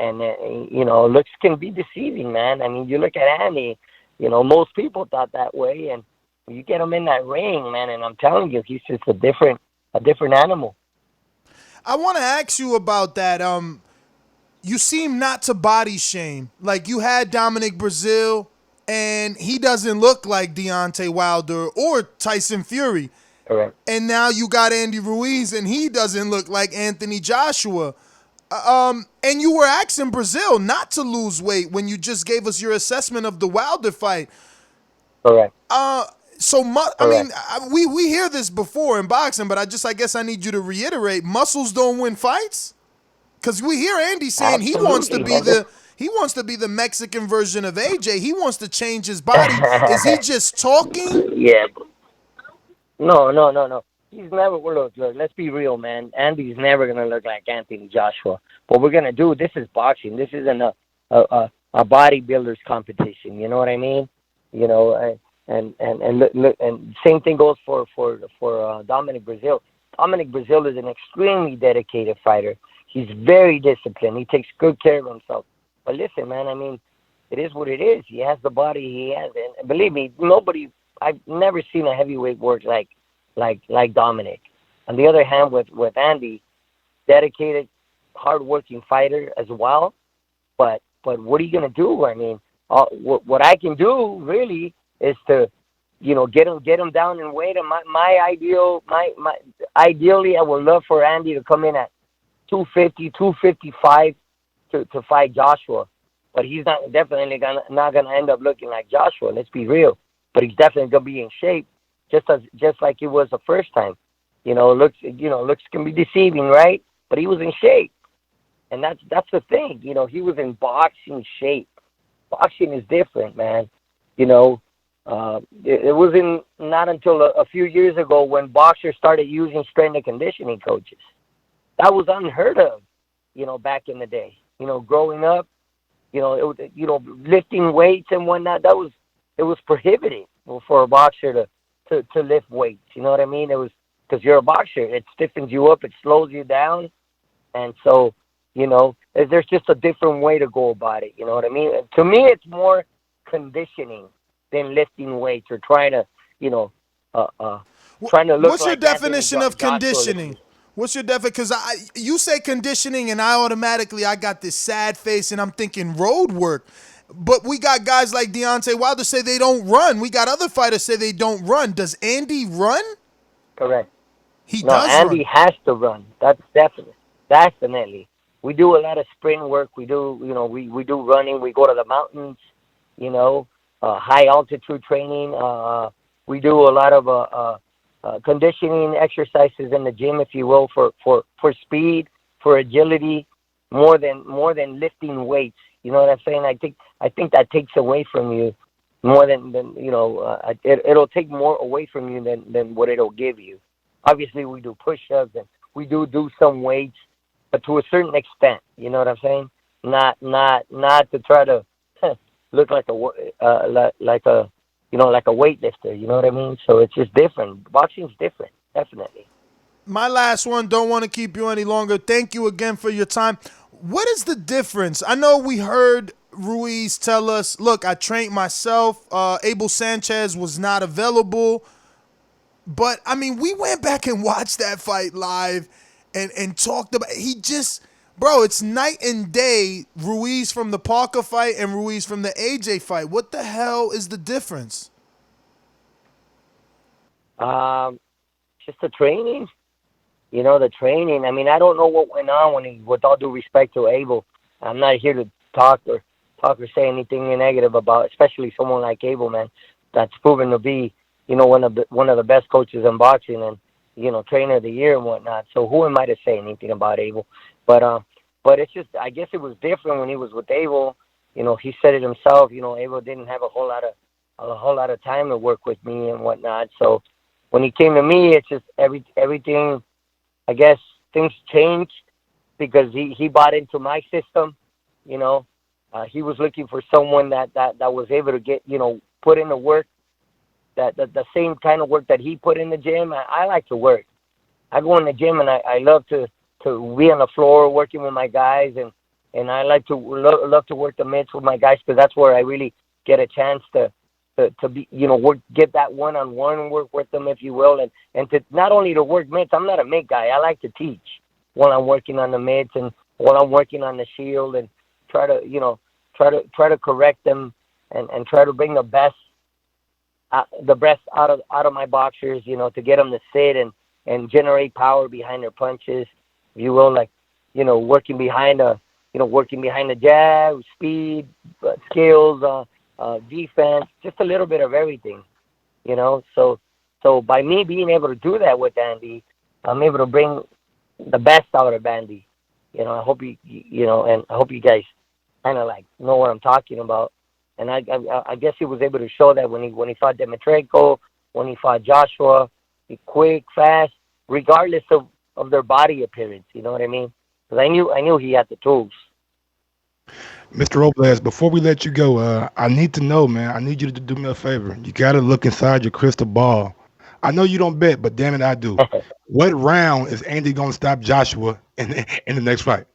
you know, looks can be deceiving, man. I mean, you look at Andy, you know, most people thought that way, and you get him in that ring, man, and I'm telling you, he's just a different animal. I want to ask you about that. You seem not to body shame. Like, you had Dominic Brazil, and he doesn't look like Deontay Wilder or Tyson Fury. Correct. And now you got Andy Ruiz, and he doesn't look like Anthony Joshua. And you were asking Brazil not to lose weight when you just gave us your assessment of the Wilder fight. Correct. I mean, Correct. we hear this before in boxing, but I guess I need you to reiterate: muscles don't win fights. Because we hear Andy saying Absolutely, man. he wants to be the Mexican version of AJ. He wants to change his body. Is he just talking? Yeah. No, no, no, no. He's never. Well, look. Let's be real, man. Andy's never gonna look like Anthony Joshua. What we're gonna do? This is boxing. This isn't a bodybuilders competition. You know what I mean? You know, and same thing goes for Dominic Brazil. Dominic Brazil is an extremely dedicated fighter. He's very disciplined. He takes good care of himself. But listen, man. I mean, it is what it is. He has the body he has, and believe me, nobody. I've never seen a heavyweight work like Dominic. On the other hand, with Andy, dedicated, hardworking fighter as well. But what are you gonna do? I mean, what I can do really is to, get him down in weight. And ideally, I would love for Andy to come in at 250, 255 to fight Joshua. But he's not gonna end up looking like Joshua. Let's be real. But he's definitely gonna be in shape, just like he was the first time. Looks can be deceiving, right? But he was in shape, and that's the thing. He was in boxing shape. Boxing is different, man. It wasn't not until a few years ago when boxers started using strength and conditioning coaches. That was unheard of, back in the day. Growing up, lifting weights and whatnot. It was prohibited for a boxer to lift weights. You know what I mean? It was because you're a boxer. It stiffens you up. It slows you down. And so, there's just a different way to go about it. You know what I mean? To me, it's more conditioning than lifting weights or trying to look What's your like definition of Joshua. conditioning? What's your definition? Because you say conditioning, and I got this sad face, and I'm thinking road work. But we got guys like Deontay Wilder say they don't run. We got other fighters say they don't run. Does Andy run? Correct. He No, does Andy run. has to run. That's definitely. We do a lot of sprint work. We do, we do running. We go to the mountains, high altitude training. We do a lot of conditioning exercises in the gym, if you will, for speed, for agility, more than lifting weights. You know what I'm saying? I think that takes away from you more than it'll take more away from you than what it'll give you. Obviously, we do push-ups and we do some weights, but to a certain extent. You know what I'm saying? Not to try to look like a weightlifter. You know what I mean? So it's just different. Boxing's different, definitely. My last one, don't want to keep you any longer. Thank you again for your time. What is the difference? I know we heard Ruiz tell us, look, I trained myself. Abel Sanchez was not available. But, I mean, we went back and watched that fight live and talked about bro, it's night and day, Ruiz from the Parker fight and Ruiz from the AJ fight. What the hell is the difference? Just the training. The training. I mean, I don't know what went on with all due respect to Abel. I'm not here to talk or say anything negative about, especially someone like Abel, man, that's proven to be, one of the best coaches in boxing and, trainer of the year and whatnot. So who am I to say anything about Abel? But it's just, I guess it was different when he was with Abel. He said it himself. Abel didn't have a whole lot of time to work with me and whatnot. So when he came to me, it's just everything. I guess things changed because he bought into my system. He was looking for someone that was able to get, put in the work, that the same kind of work that he put in the gym. I like to work. I go in the gym and I love to be on the floor working with my guys, and I like to love to work the mitts with my guys because that's where I really get a chance to be, get that one-on-one work with them, if you will, and to not only to work mitts. I'm not a mitt guy. I like to teach while I'm working on the mitts and while I'm working on the shield and try to correct them and try to bring the best out of my boxers, to get them to sit and generate power behind their punches, if you will, like working behind working behind the jab, speed, skills, defense, just a little bit of everything. So by me being able to do that with Andy, I'm able to bring the best out of Andy. I hope and I hope you guys kind of like know what I'm talking about. And I guess he was able to show that when he fought Demetrenko, when he fought Joshua, he quick, fast, regardless of their body appearance. You know what I mean? Because I knew he had the tools. Mr. Robles, before we let you go, I need to know, man. I need you to do me a favor. You got to look inside your crystal ball. I know you don't bet, but damn it, I do. What round is Andy gonna stop Joshua in the next fight?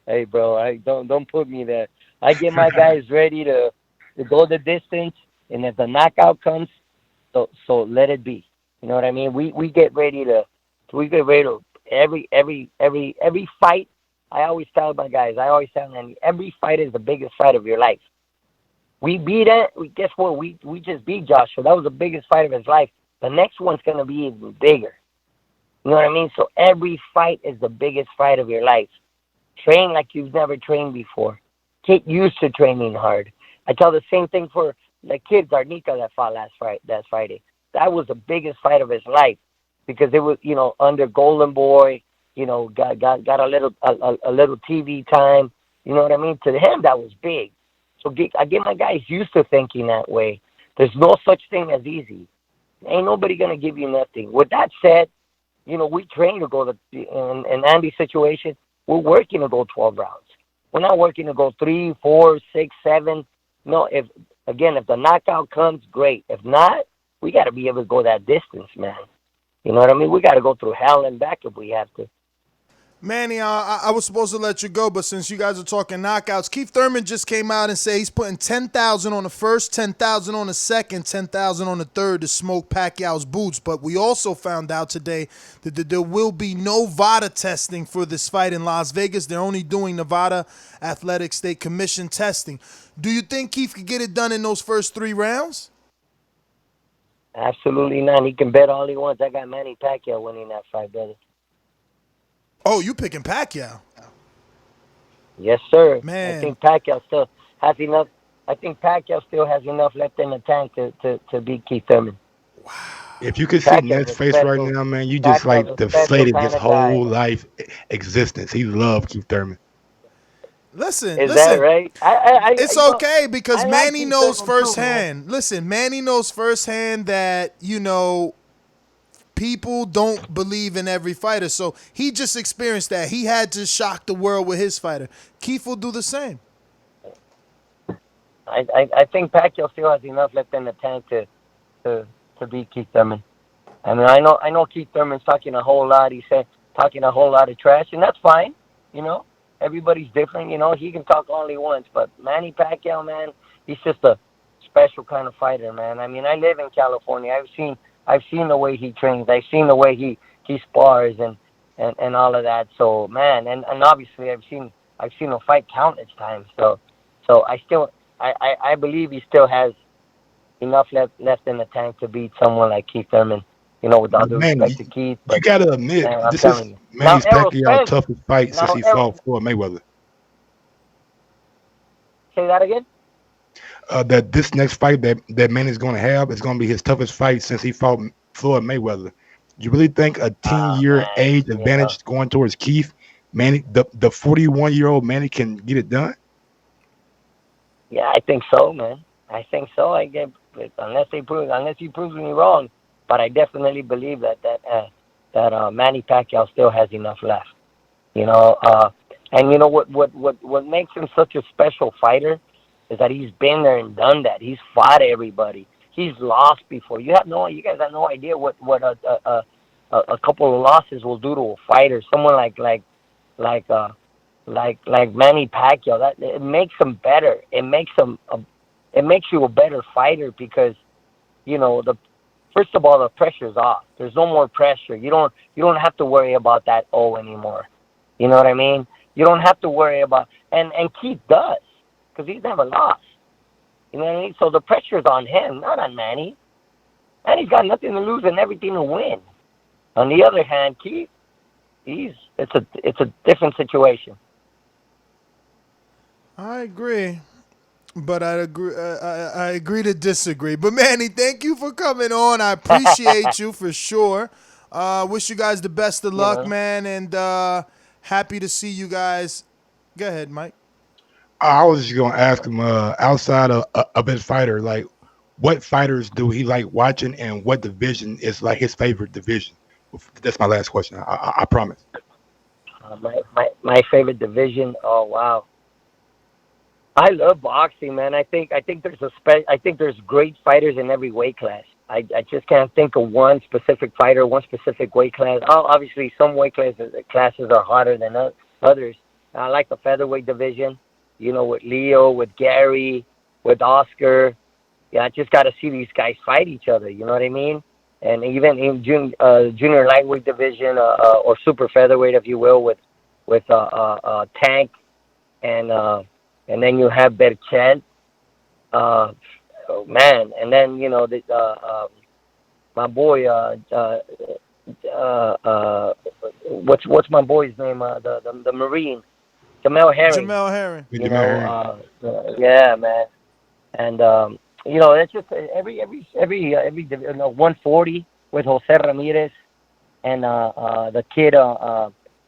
Hey, bro, I don't put me there. I get my guys ready to go the distance, and if the knockout comes, so let it be. You know what I mean? We get ready to every fight. I always tell my guys. I always tell them every fight is the biggest fight of your life. We beat it. Guess what? We just beat Joshua. That was the biggest fight of his life. The next one's gonna be even bigger. You know what I mean? So every fight is the biggest fight of your life. Train like you've never trained before. Get used to training hard. I tell the same thing for the kid Garnica that fought last Friday. That was the biggest fight of his life because it was under Golden Boy. Got a little TV time. You know what I mean? To him that was big. So I get my guys used to thinking that way. There's no such thing as easy. Ain't nobody gonna give you nothing. With that said, we train to go in Andy's situation. We're working to go 12 rounds. We're not working to go 3, 4, 6, 7. No, if the knockout comes, great. If not, we got to be able to go that distance, man. You know what I mean? We got to go through hell and back if we have to. Manny, I was supposed to let you go, but since you guys are talking knockouts, Keith Thurman just came out and said he's putting 10,000 on the first, 10,000 on the second, 10,000 on the third to smoke Pacquiao's boots. But we also found out today that there will be no VADA testing for this fight in Las Vegas. They're only doing Nevada Athletic State Commission testing. Do you think Keith could get it done in those first 3 rounds? Absolutely not. He can bet all he wants. I got Manny Pacquiao winning that fight, brother. Oh, you picking Pacquiao? Yes, sir. Man. I think Pacquiao still has enough. I think Pacquiao still has enough left in the tank to beat Keith Thurman. Wow. If you could see Ned's face right now, man, you just like deflated his whole life existence. He loved Keith Thurman. Listen, is that right? It's okay because Manny knows firsthand. Listen, Manny knows firsthand that people don't believe in every fighter, so he just experienced that. He had to shock the world with his fighter. Keith will do the same. I think Pacquiao still has enough left in the tank to beat Keith Thurman. I mean, I know Keith Thurman's talking a whole lot. He's talking a whole lot of trash, and that's fine. Everybody's different. He can talk only once, but Manny Pacquiao, man, he's just a special kind of fighter, man. I mean, I live in California. I've seen the way he trains. I've seen the way he spars and all of that. So, man, and obviously I've seen him fight countless times. So I believe he still has enough left in the tank to beat someone like Keith Thurman. With all due respect to Keith. But, you gotta admit, man, this is Manny Pacquiao's toughest fight since he fought Floyd Mayweather. Say that again? That this next fight that Manny's going to have is going to be his toughest fight since he fought Floyd Mayweather. You really think a 10-year age advantage going towards Keith, Manny, the 41-year-old Manny can get it done? Yeah, I think so, man. I think so. Unless he proves me wrong, but I definitely believe that Manny Pacquiao still has enough left. And what makes him such a special fighter is that he's been there and done that. He's fought everybody. He's lost before. You guys have no idea what a couple of losses will do to a fighter. Someone like Manny Pacquiao. That it makes him better. It makes you a better fighter because first of all, the pressure's off. There's no more pressure. You don't have to worry about that anymore. You know what I mean? You don't have to worry about and Keith does because he's never lost. You know what I mean? So the pressure's on him, not on Manny. Manny's got nothing to lose and everything to win. On the other hand, Keith, it's a different situation. I agree. But I agree. I agree to disagree. But Manny, thank you for coming on. I appreciate you for sure. Wish you guys the best of You luck, know, man, and happy to see you guys. Go ahead, Mike. I was just gonna ask him, outside of his fighter, like what fighters do he like watching, and what division is like his favorite division? That's my last question. I promise. my favorite division. Oh wow, I love boxing, man. I think I think there's great fighters in every weight class. I just can't think of one specific fighter, one specific weight class. Oh, obviously, some weight classes are harder than others. I like the featherweight division, with Leo, with Gary, with Oscar. Yeah, I just got to see these guys fight each other. You know what I mean? And even in junior lightweight division, or super featherweight, if you will, with Tank and then you have Berchelt. Uh, oh man, and then my boy, what's my boy's name? The Marine, Jamel Herring. Jamel Herring. With Jamal Herring. Yeah, man. And it's just every 140 with Jose Ramirez and the kid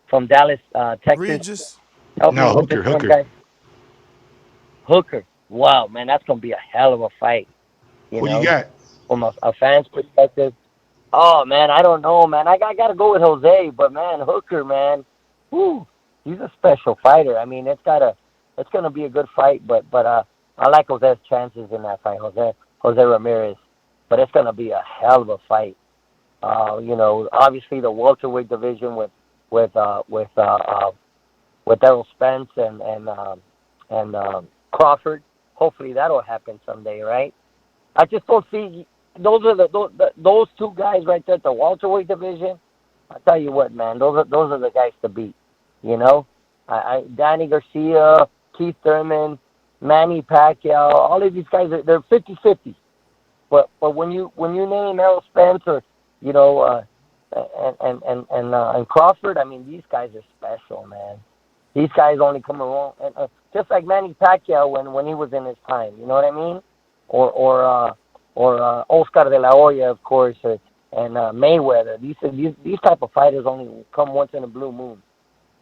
from Dallas, Texas. Regis. Help me No, with this Hooker, one Hooker. guy. Hooker. Wow, man, that's gonna be a hell of a fight. You Who you know, got? from a fan's perspective. Oh man, I don't know, man. I gotta go with Jose, but man, Hooker, man, whoo, he's a special fighter. I mean, it's gonna be a good fight, but I like Jose's chances in that fight, Jose Ramirez. But it's gonna be a hell of a fight. Obviously the welterweight division with Errol Spence and Crawford. Hopefully that'll happen someday, right? I just don't see those two guys right there, the welterweight division. I tell you what, man, those are the guys to beat. You know, Danny Garcia, Keith Thurman, Manny Pacquiao, all of these guys they're 50-50. But when you name Errol Spence or you know and Crawford, I mean these guys are special, man. These guys only come along, and just like Manny Pacquiao when he was in his time. You know what I mean? Or Oscar de la Hoya, of course, and Mayweather. These type of fighters only come once in a blue moon.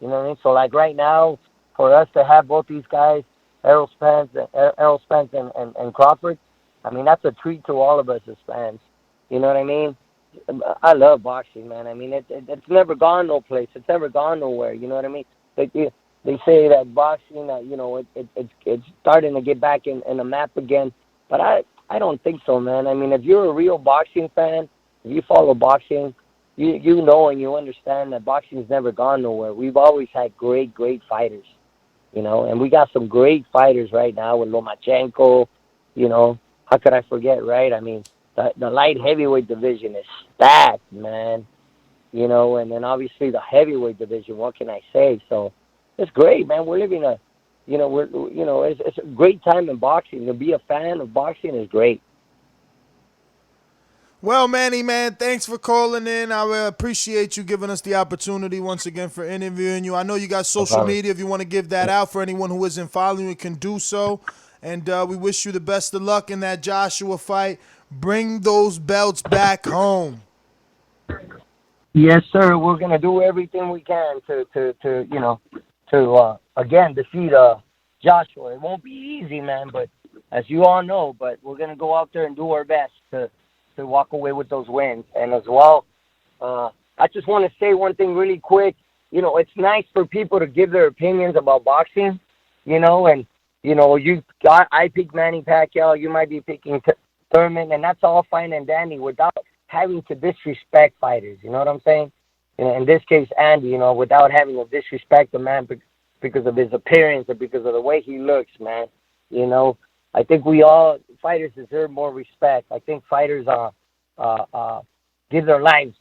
You know what I mean? So like right now, for us to have both these guys, Errol Spence and Crawford, I mean that's a treat to all of us as fans. You know what I mean? I love boxing, man. I mean it's never gone no place. It's never gone nowhere. You know what I mean? They say that boxing, it's starting to get back in the map again, but I don't think so, man. I mean, if you're a real boxing fan, if you follow boxing, you know and you understand that boxing's never gone nowhere. We've always had great fighters, and we got some great fighters right now with Lomachenko. How could I forget, right? I mean, the light heavyweight division is stacked, man. And then obviously the heavyweight division. What can I say? So it's great, man. We're living it's a great time in boxing. To be a fan of boxing is great. Well, Manny, man, thanks for calling in. I appreciate you giving us the opportunity once again for interviewing you. I know you got No social problem. media. If you want to give that out for anyone who isn't following you, can do so. And we wish you the best of luck in that Joshua fight. Bring those belts back home. Yes, sir. We're gonna do everything we can to again defeat Joshua. It won't be easy, man, but as you all know, but we're gonna go out there and do our best to walk away with those wins. And as well, I just want to say one thing really quick. It's nice for people to give their opinions about boxing. And I pick Manny Pacquiao. You might be picking Thurman, and that's all fine and dandy without having to disrespect fighters. You know what I'm saying? In this case, Andy, without having to disrespect the man because of his appearance or because of the way he looks, man. I think fighters deserve more respect. I think fighters give their lives,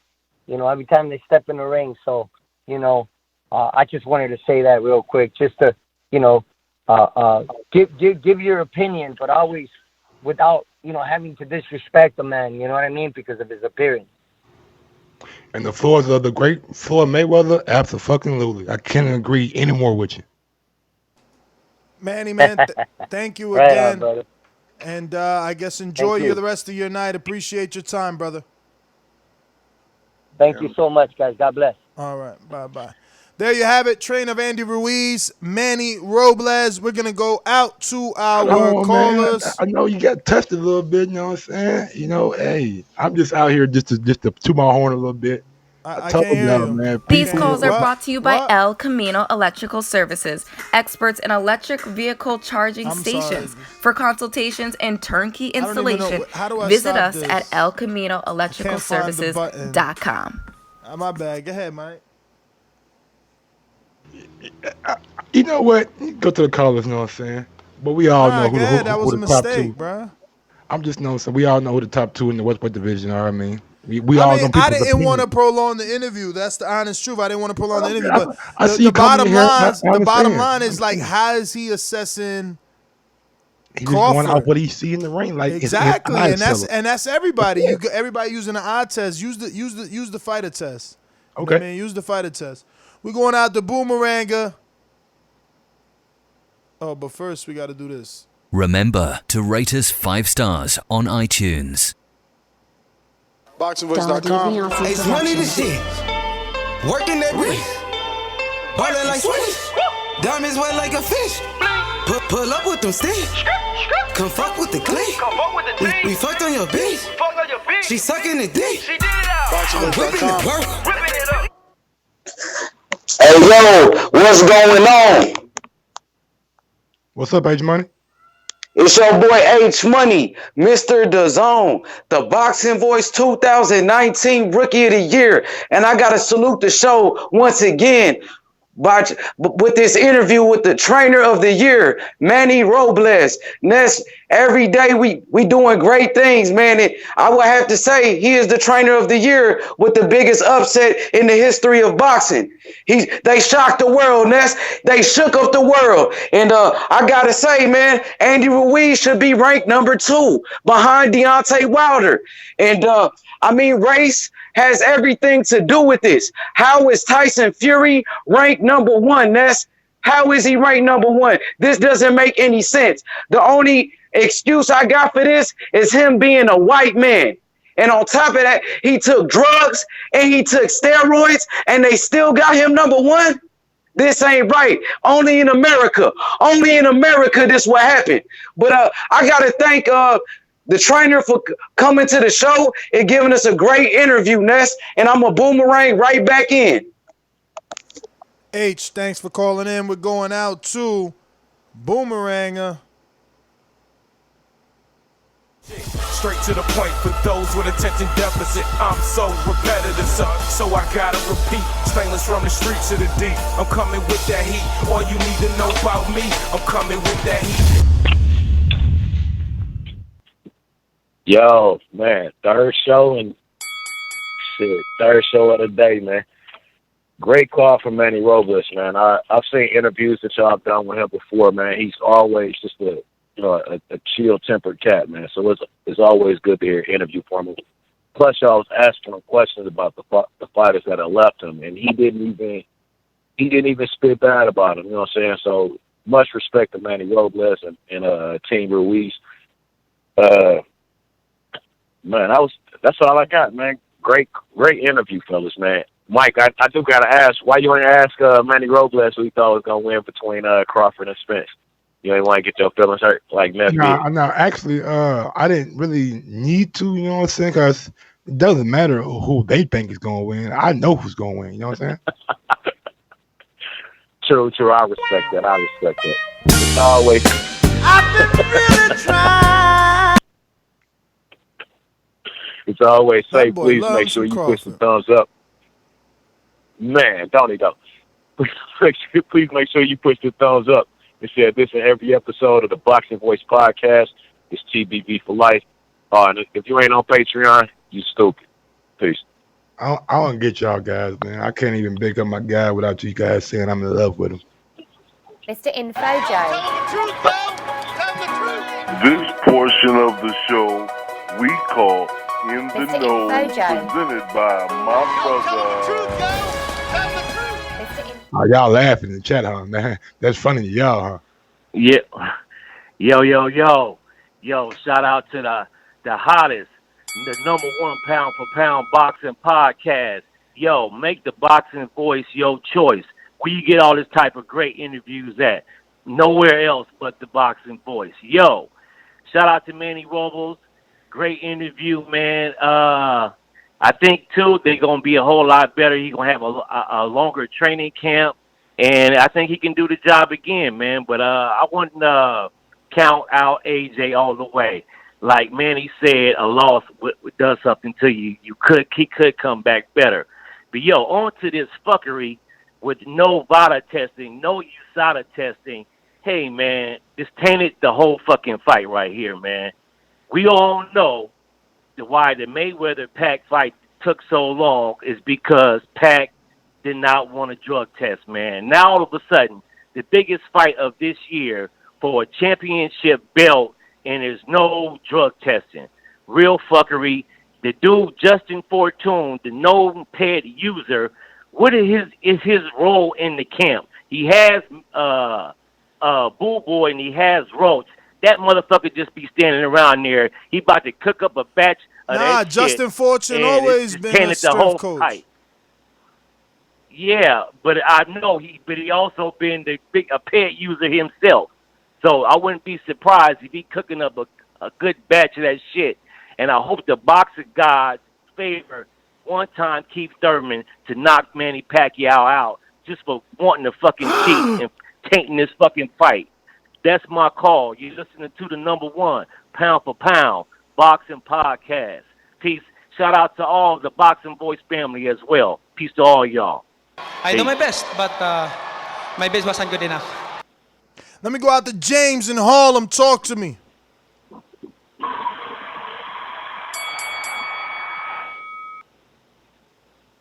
every time they step in the ring. So, I just wanted to say that real quick, just to, give your opinion, but always without, having to disrespect the man. You know what I mean? Because of his appearance. And the floors of the great Floyd Mayweather, absolutely. I can't agree any more with you. Manny, man, thank you Right on, again. brother. And I guess enjoy Thank you. the rest of your night. Appreciate your time, brother. Thank you so much, guys. God bless. All right, bye-bye. There you have it, train of Andy Ruiz, Manny Robles. We're going to go out to our Oh man, callers. I know you got touched a little bit. You know what I'm saying? You know, hey, I'm just out here just to toot my horn a little bit. I I told can't hear y'all, you. man. I These can't hear. People, calls are What? brought to you by What? El Camino Electrical Services, experts in electric vehicle charging I'm sorry. stations. For consultations and turnkey I don't even know. installation, How do I visit stop us this? at I can't find the button. elcaminoelectricalservices.com. My bad. Go ahead, Mike. you know what? Go to the callers. You know what I'm saying? But we all Nah, know go who ahead. That who was a the top mistake, two. bruh. I'm just knowing. So we all know who the top two in the Westwood division are. I mean, we I all mean, know I people's didn't want opinion. to prolong the interview. That's the honest truth. I didn't want to prolong the interview, I, but I see the you coming in bottom here. lines, I the bottom understand. line I is like, understand. how is he assessing He just going off Crawford? what he see in the ring, like it's his Exactly, eye and that's seller. everybody. That's it. Everybody using the eye test. Use the fighter test. You know what Okay. I mean? Use the fighter test. We're going out the Boomeranger. Oh, but first we got to do this. Remember to rate us 5 stars on iTunes. BoxingVoice.com. It's money to shit. Working that bitch. Ballin' like Swish. Diamonds wet like a fish. Pull up with them sticks. Come fuck with the clique. We fucked on your bitch. She sucking the dick. I'm whipping the work. Hey yo, what's going on? What's up, H Money? It's your boy H Money, Mr. Dazn, the Boxing Voice 2019 Rookie of the Year. And I gotta salute the show once again with this interview with the trainer of the year, Manny Robles. Ness, every day we doing great things, man. And I would have to say he is the trainer of the year with the biggest upset in the history of boxing. They shocked the world, Ness. They shook up the world. And I gotta say, man, Andy Ruiz should be ranked number 2 behind Deontay Wilder. And I mean, race has everything to do with this. How is Tyson Fury ranked number 1, Ness? How is he ranked number 1? This doesn't make any sense. The only excuse I got for this is him being a white man. And on top of that, he took drugs and he took steroids and they still got him number 1? This ain't right. Only in America. Only in America this will happen. But I got to thank the trainer for coming to the show and giving us a great interview, Ness. And I'm a boomerang right back in. H, thanks for calling in. We're going out to Boomeranger. Straight to the point for those with attention deficit. I'm so repetitive, so I gotta repeat. Stainless from the streets to the deep. I'm coming with that heat. All you need to know about me, I'm coming with that heat. Yo, man, third show of the day, man. Great call from Manny Robles, man. I've seen interviews that y'all have done with him before, man. He's always just a chill-tempered cat, man. So it's always good to hear an interview from him. Plus, y'all was asking him questions about the fighters that have left him, and he didn't even spit bad about him. You know what I'm saying? So much respect to Manny Robles and Team Ruiz. Man, that's all I got, man. Great interview, fellas, man. Mike, I do gotta ask, why you ain't ask Manny Robles who he thought was gonna win between Crawford and Spence? You ain't want to get your feelings hurt like Neff did. No, actually, I didn't really need to, you know what I'm saying? Because it doesn't matter who they think is going to win. I know who's going to win, you know what I'm saying? True. I respect that. It's always. I've been really trying. It's always say, That boy please loves make sure some you push the Crawford. thumbs up. Man, don't he though? Please make sure you push the thumbs up. It said this in every episode of the Boxing Voice podcast. It's TBV for life. And if you ain't on Patreon, you stupid. Peace. I don't get y'all guys, man. I can't even pick up my guy without you guys saying I'm in love with him. Mr. Info Joe. This portion of the show we call In the Mr. Know, Infojo. presented by my brother. Oh, y'all laughing in the chat, huh, man? That's funny to y'all, huh? Yeah. Yo, shout out to the hottest, the number one pound for pound boxing podcast. Yo, make the boxing voice your choice. Where you get all this type of great interviews at? Nowhere else but the boxing voice. Yo, shout out to Manny Robles. Great interview, man. I think too they're gonna be a whole lot better. He's gonna have a longer training camp, and I think he can do the job again, man. But I wouldn't count out AJ all the way. Like Manny said, a loss does something to you. He could come back better. But yo, on to this fuckery with no VADA testing, no USADA testing. Hey man, this tainted the whole fucking fight right here, man. We all know why the Mayweather-Pac fight took so long is because Pac did not want a drug test, man. Now all of a sudden, the biggest fight of this year for a championship belt, and there's no drug testing. Real fuckery. The dude, Justin Fortune, the known ped user, what is his role in the camp? He has Bull Boy and he has Roach. That motherfucker just be standing around there. He about to cook up a batch of that Justin shit, Fortune always been a strength coach. Fight. Yeah, but I know he also been a pet user himself. So I wouldn't be surprised if he cooking up a good batch of that shit. And I hope the boxing gods favor one time Keith Thurman to knock Manny Pacquiao out just for wanting to fucking cheat and tainting this fucking fight. That's my call. You're listening to the number one pound for pound boxing podcast. Peace. Shout out to all the Boxing Voice family as well. Peace to all y'all. I do my best, but my best wasn't good enough. Let me go out to James in Harlem. Talk to me.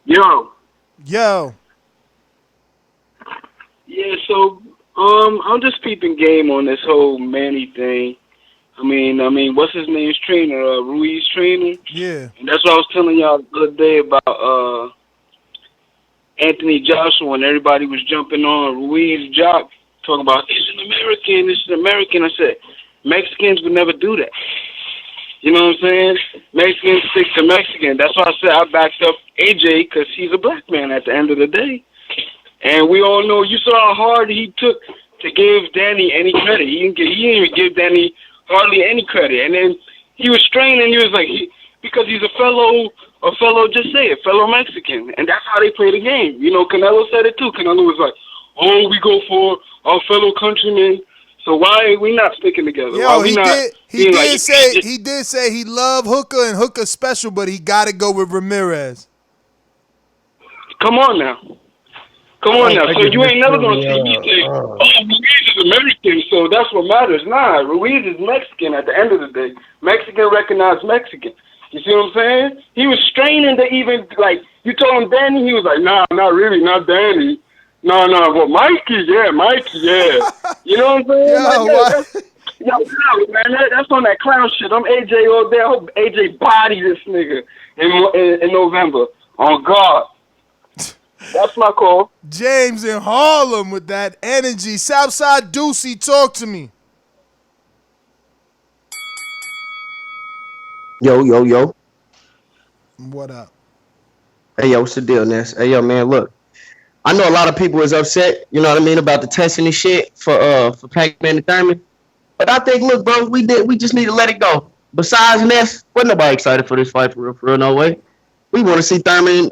Yo. Yeah, So I'm just peeping game on this whole Manny thing. I mean, what's his name's trainer? Ruiz Jr. Yeah. And that's what I was telling y'all the other day about Anthony Joshua, and everybody was jumping on Ruiz jock, talking about it's an American. I said Mexicans would never do that. You know what I'm saying? Mexicans stick to Mexican. That's why I said I backed up AJ because he's a black man at the end of the day. And we all know, you saw how hard he took to give Danny any credit. He didn't even give Danny hardly any credit. And then he was straining. He was like, because he's a fellow, fellow Mexican. And that's how they play the game. You know, Canelo said it too. Canelo was like, oh, we go for our fellow countrymen. So why are we not sticking together? Yo, he did say he loved Hooker and Hooker special, but he got to go with Ramirez. Come on now. So you ain't never going to see me say, oh, Ruiz is American, so that's what matters. Nah, Ruiz is Mexican at the end of the day. Mexican recognize Mexican. You see what I'm saying? He was straining to even, like, you told him Danny, he was like, nah, not really, not Danny. No, well, Mikey, yeah. You know what I'm saying? Yo, man, that's on that clown shit. I'm AJ all day. I hope AJ body this nigga in November. On God. That's my call. James in Harlem with that energy. Southside Deucey, talk to me. Yo. What up? Hey, yo, what's the deal, Ness? Hey, yo, man, look. I know a lot of people is upset, you know what I mean, about the testing and shit for Pac-Man and Thurman. But I think, look, bro, we just need to let it go. Besides Ness, wasn't nobody excited for this fight for real, no way. We want to see Thurman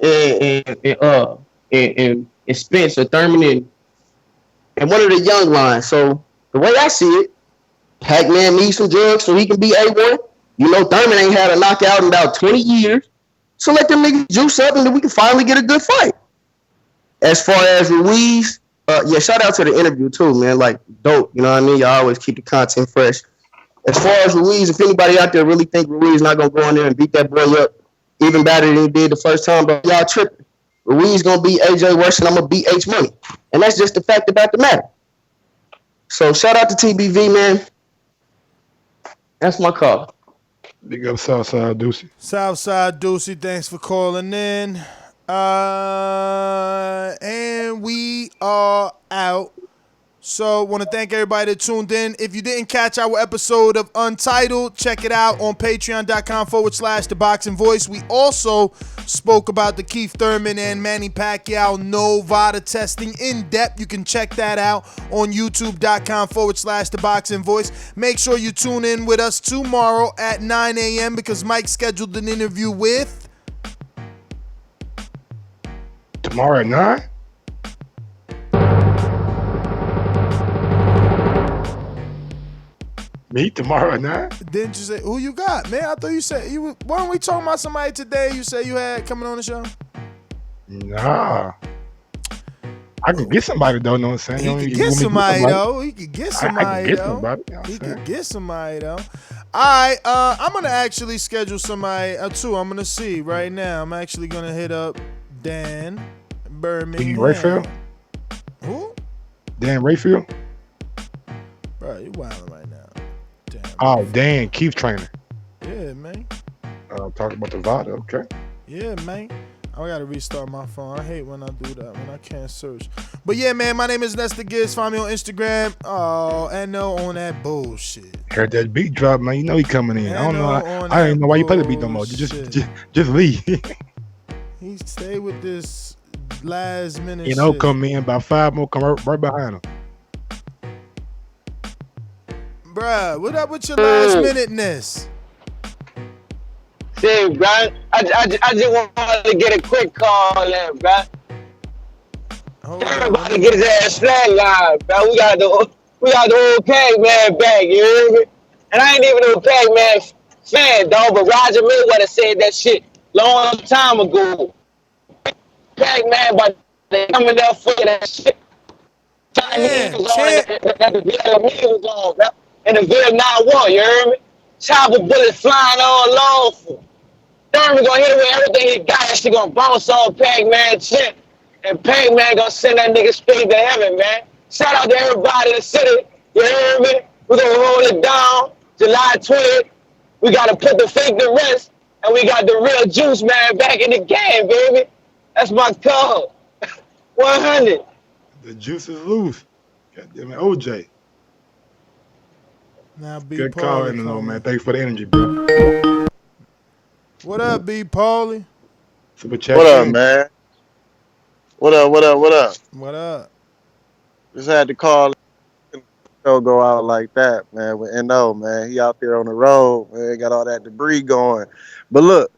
and Spence or Thurman and one of the young lines. So the way I see it, Pac-Man needs some drugs so he can be A1. You know, Thurman ain't had a knockout in about 20 years. So let them niggas juice up and then we can finally get a good fight. As far as Ruiz, shout out to the interview too, man. Like, dope, you know what I mean? Y'all always keep the content fresh. As far as Ruiz, if anybody out there really think Ruiz not gonna go in there and beat that boy up even better than he did the first time, but y'all tripping. Ruiz gonna beat AJ worse and I'm gonna beat H Money. And that's just the fact about the matter. So shout out to TBV, man. That's my call. Big up Southside Deucey. Southside Deucey, thanks for calling in. And we are out. So, want to thank everybody that tuned in. If you didn't catch our episode of Untitled, check it out on patreon.com/ThaBoxingVoice. We also spoke about the Keith Thurman and Manny Pacquiao Novada testing in depth. You can check that out on youtube.com/ThaBoxingVoice. Make sure you tune in with us tomorrow at 9 a.m. because Mike scheduled an interview with... Tomorrow at 9? Me tomorrow at 9? Didn't you say who you got, man? I thought you said you. Weren't we talking about somebody today? You said you had coming on the show. Nah, I can get somebody though. Know what I'm saying? He could get somebody though. He could get somebody I can get though. somebody. He could get somebody though. All right, I'm gonna actually schedule somebody too. I'm gonna see right now. I'm actually gonna hit up Dan Birmingham. Rayfield? Who? Dan Rayfield? Bro, you wilding right now. Oh, Dan, Keith trainer. Yeah, man. Talking about the VOD, okay. Yeah, man. I gotta restart my phone. I hate when I do that, when I can't search. But yeah, man, my name is Nestor Gibbs. Find me on Instagram. Oh, and no on that bullshit. Heard that beat drop, man. You know he coming in. I don't know. I don't know why you play the beat no more. Just leave. He stay with this last minute you know, shit. come in about 5 more, come right behind him. Bruh, what up with your last minuteness? See, bro, I just wanted to get a quick call in, bro. Everybody get his ass flatlined, bro. We got the old Pac-Man back, you hear me? And I ain't even a Pac-Man fan, dog, but Roger Mayweather said that shit long time ago. Pac-Man, but they coming up for that shit. Chinese was on that the Vietnamese was on, bro. In the Vietnam War, you hear me? Chopper bullets flying all over. Thurman gonna hit him with everything he got. That shit gonna bounce on Pac-Man chin. And Pac-Man gonna send that nigga straight to heaven, man. Shout out to everybody in the city. You hear me? We gonna roll it down. July 20th. We gotta put the fake to rest. And we got the real juice man back in the game, baby. That's my code. 100. The juice is loose. Goddamn it, OJ. Now, B. Good Paulie call, man. Thanks for the energy, bro. What up, B. Paulie? Super chat. What up, man? What up? What up? Just had to call and go out like that, man. With NO, man. He out there on the road, man. Got all that debris going. But look,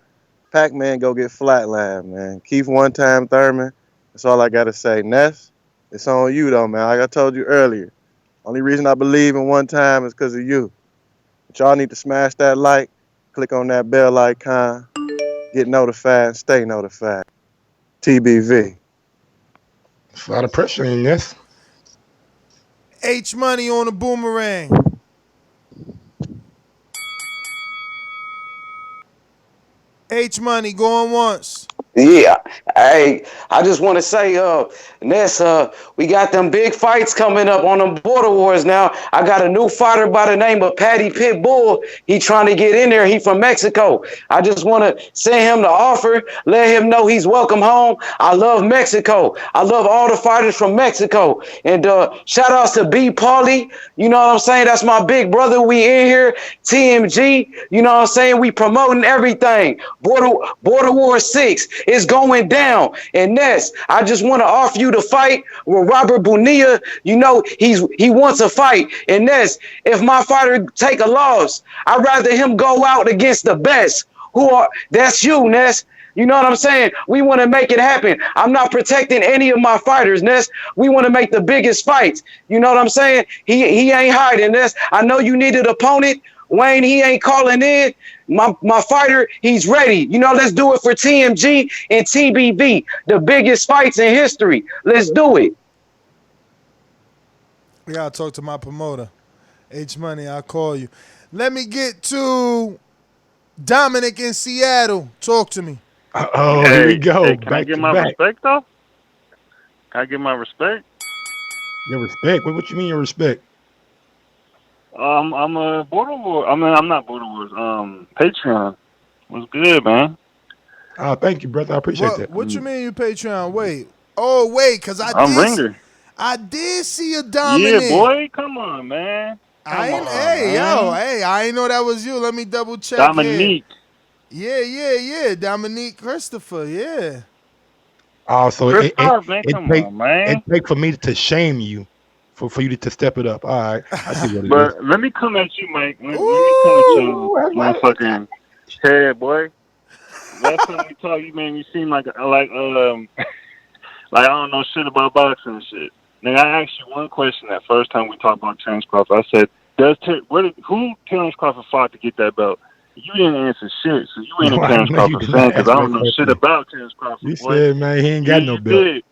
Pac-Man go get flatlined, man. Keith one time, Thurman. That's all I got to say. Ness, it's on you, though, man. Like I told you earlier. Only reason I believe in one time is because of you. But y'all need to smash that like, click on that bell icon, get notified, and stay notified. TBV. It's a lot of pressure in this. H Money on the boomerang. H Money going once. Yeah, hey, I just want to say, Ness, we got them big fights coming up on them border wars now. I got a new fighter by the name of Patty Pitbull. He trying to get in there. He from Mexico. I just want to send him the offer, let him know he's welcome home. I love Mexico. I love all the fighters from Mexico. And shout outs to B. Paulie. You know what I'm saying? That's my big brother. We in here. TMG. You know what I'm saying? We promoting everything. Border War 6. It's going down. And Ness, I just want to offer you the fight with Robert Bonilla. You know, he wants a fight. And Ness, if my fighter take a loss, I'd rather him go out against the best. That's you, Ness. You know what I'm saying? We want to make it happen. I'm not protecting any of my fighters, Ness. We want to make the biggest fights. You know what I'm saying? He ain't hiding, Ness. I know you need an opponent. Wayne, he ain't calling in. My fighter, he's ready. You know, let's do it for TMG and TBV, the biggest fights in history. Let's do it. We gotta talk to my promoter. H Money, I'll call you. Let me get to Dominic in Seattle. Talk to me. Oh, here we go. Hey, can I get my respect, though? Can I get my respect? Your respect? What you mean your respect? I'm a Border Wars. I mean, I'm not Border Wars. Patreon. What's good, man? Thank you, brother. I appreciate that. What you mean you Patreon? Wait, cause I'm Ringer. I did see a Yeah, Dominic. boy. Come on, man. Come on, man. I ain't know that was you. Let me double check here. Dominique. Yeah, Dominique Christopher, yeah. So Christoph, man. Come on, it man. take for me to shame you, for you to step it up. All right, I see what it is. But let me come at you, Mike. Let me come at you, motherfucking head, boy. Last time we talked, you made me seem like like I don't know shit about boxing and shit. Now I asked you one question that first time we talked about Terrence Crawford. I said, who Terrence Crawford fought to get that belt? You didn't answer shit, so you ain't a No, I Terrence know you Crawford did fan not because answer I that don't know shit question. about Terrence Crawford, You boy. said, man, he ain't Yeah, got no you belt. did.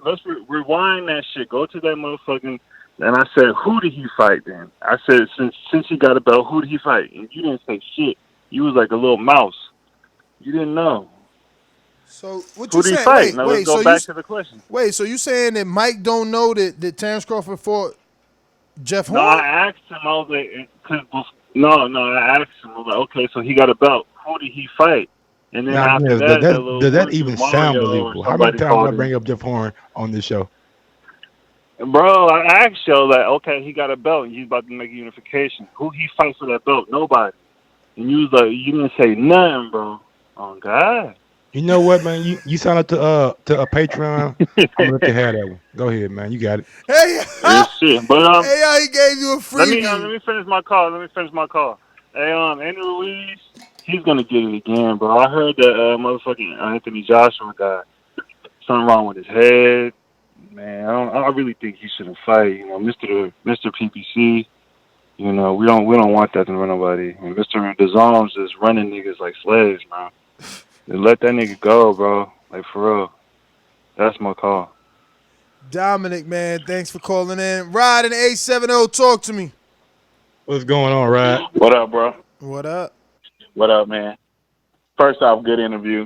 Let's rewind that shit. Go to that motherfucking. And I said, who did he fight then? I said, since he got a belt, who did he fight? And you didn't say shit. You was like a little mouse. You didn't know. So what Who you did he saying? fight? Now let's go back to the question. So you saying that Mike don't know that Terrence Crawford fought Jeff No, Horn? I asked him. I was like, I asked him. I was like, okay, so he got a belt. Who did he fight? And then Now, after yes, that, that little does that voodoo even sound Mario or believable? How many somebody times did called I him. bring up Jeff Horn on this show? Bro, I asked y'all that, okay, he got a belt and he's about to make unification. Who he fight for that belt? Nobody. And you was like, you didn't say nothing, bro. Oh, God. You know what, man? You sign up to a Patreon. I'm gonna let you have that one. Go ahead, man. You got it. Hey, It's shit. But, he gave you a let freebie. me finish my call. Hey, Andy Ruiz, he's going to get it again, bro. I heard that motherfucking Anthony Joshua got something wrong with his head. Man, I really think he shouldn't fight. You know, Mr. PPC. You know, we don't want that to run nobody. And Mr. Dazon's just running niggas like slaves, man. Just let that nigga go, bro. Like for real. That's my call. Dominic, man, thanks for calling in. Rod and 870, talk to me. What's going on, Rod? What up, bro? What up? What up, man? First off, good interview.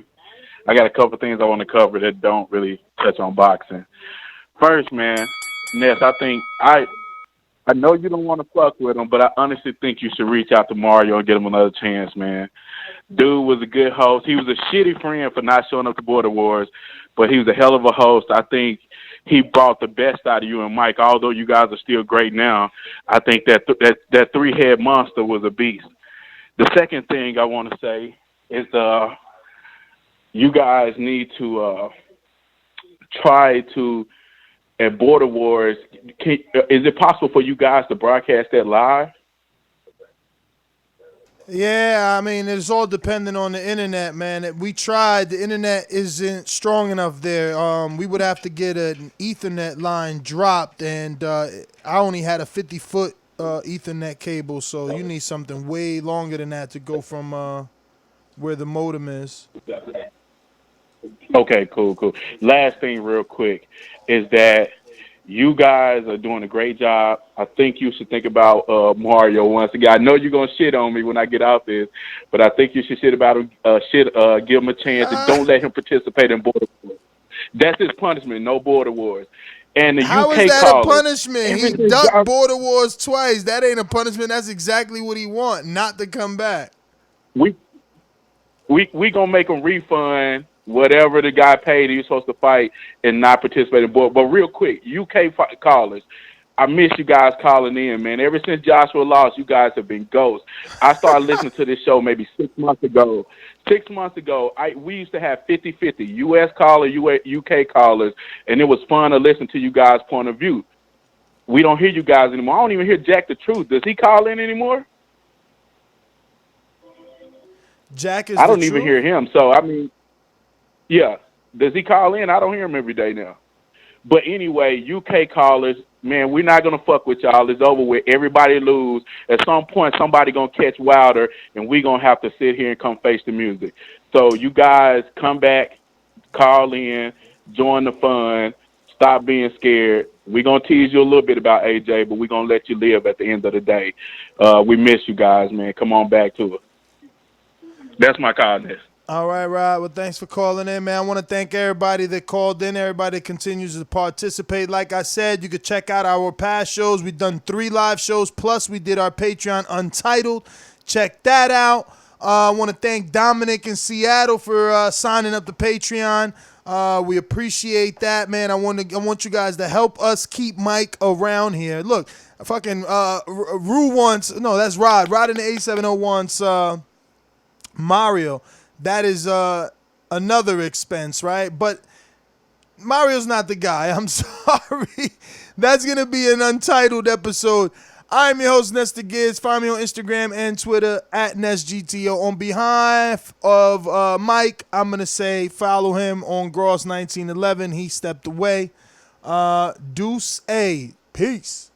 I got a couple things I want to cover that don't really touch on boxing. First, man, Ness, I know you don't want to fuck with him, but I honestly think you should reach out to Mario and get him another chance, man. Dude was a good host. He was a shitty friend for not showing up to Border Wars, but he was a hell of a host. I think he brought the best out of you and Mike. Although you guys are still great now, I think that three-head monster was a beast. The second thing I want to say is you guys need to try to, at Border Wars, is it possible for you guys to broadcast that live? Yeah, I mean, it's all dependent on the internet, man. We tried. The internet isn't strong enough there. We would have to get an Ethernet line dropped, and I only had a 50-foot Ethernet cable, so you need something way longer than that to go from where the modem is. Okay, cool. Last thing real quick is that you guys are doing a great job. I think you should think about Mario once again. I know you're gonna shit on me when I get out this, but I think you should shit about him. Give him a chance, and don't let him participate in Border Wars. That's his punishment. No Border Wars. And the How is UK that a callers. punishment? He ducked Border Wars twice. That ain't a punishment. That's exactly what he want, not to come back. We gonna make him refund whatever the guy paid he was supposed to fight and not participate in board. But real quick, UK callers, I miss you guys calling in, man. Ever since Joshua lost, you guys have been ghosts. I started listening to this show maybe 6 months ago. 6 months ago, we used to have 50-50, U.S. callers, UK callers, and it was fun to listen to you guys' point of view. We don't hear you guys anymore. I don't even hear Jack the Truth. Does he call in anymore? Jack is I don't the even truth? hear him. So, I mean, yeah. Does he call in? I don't hear him every day now. But anyway, UK callers, man, we're not going to fuck with y'all. It's over with. Everybody lose. At some point, somebody going to catch Wilder, and we going to have to sit here and come face the music. So you guys come back, call in, join the fun, stop being scared. We're going to tease you a little bit about AJ, but we're going to let you live at the end of the day. We miss you guys, man. Come on back to it. That's my call, Ness. All right, Rod. Well, thanks for calling in, man. I want to thank everybody that called in, everybody that continues to participate. Like I said, you could check out our past shows. We've done 3 live shows, plus we did our Patreon Untitled. Check that out. I want to thank Dominic in Seattle for signing up to Patreon. We appreciate that, man. I want you guys to help us keep Mike around here. Look, fucking Rue wants, no, that's Rod. Rod in the 870 wants Mario. That is another expense, right? But Mario's not the guy. I'm sorry. That's going to be an Untitled episode. I'm your host, Nestor Gibbs. Find me on Instagram and Twitter at NestGTO. On behalf of Mike, I'm going to say follow him on Gross1911. He stepped away. Deuce A. Peace.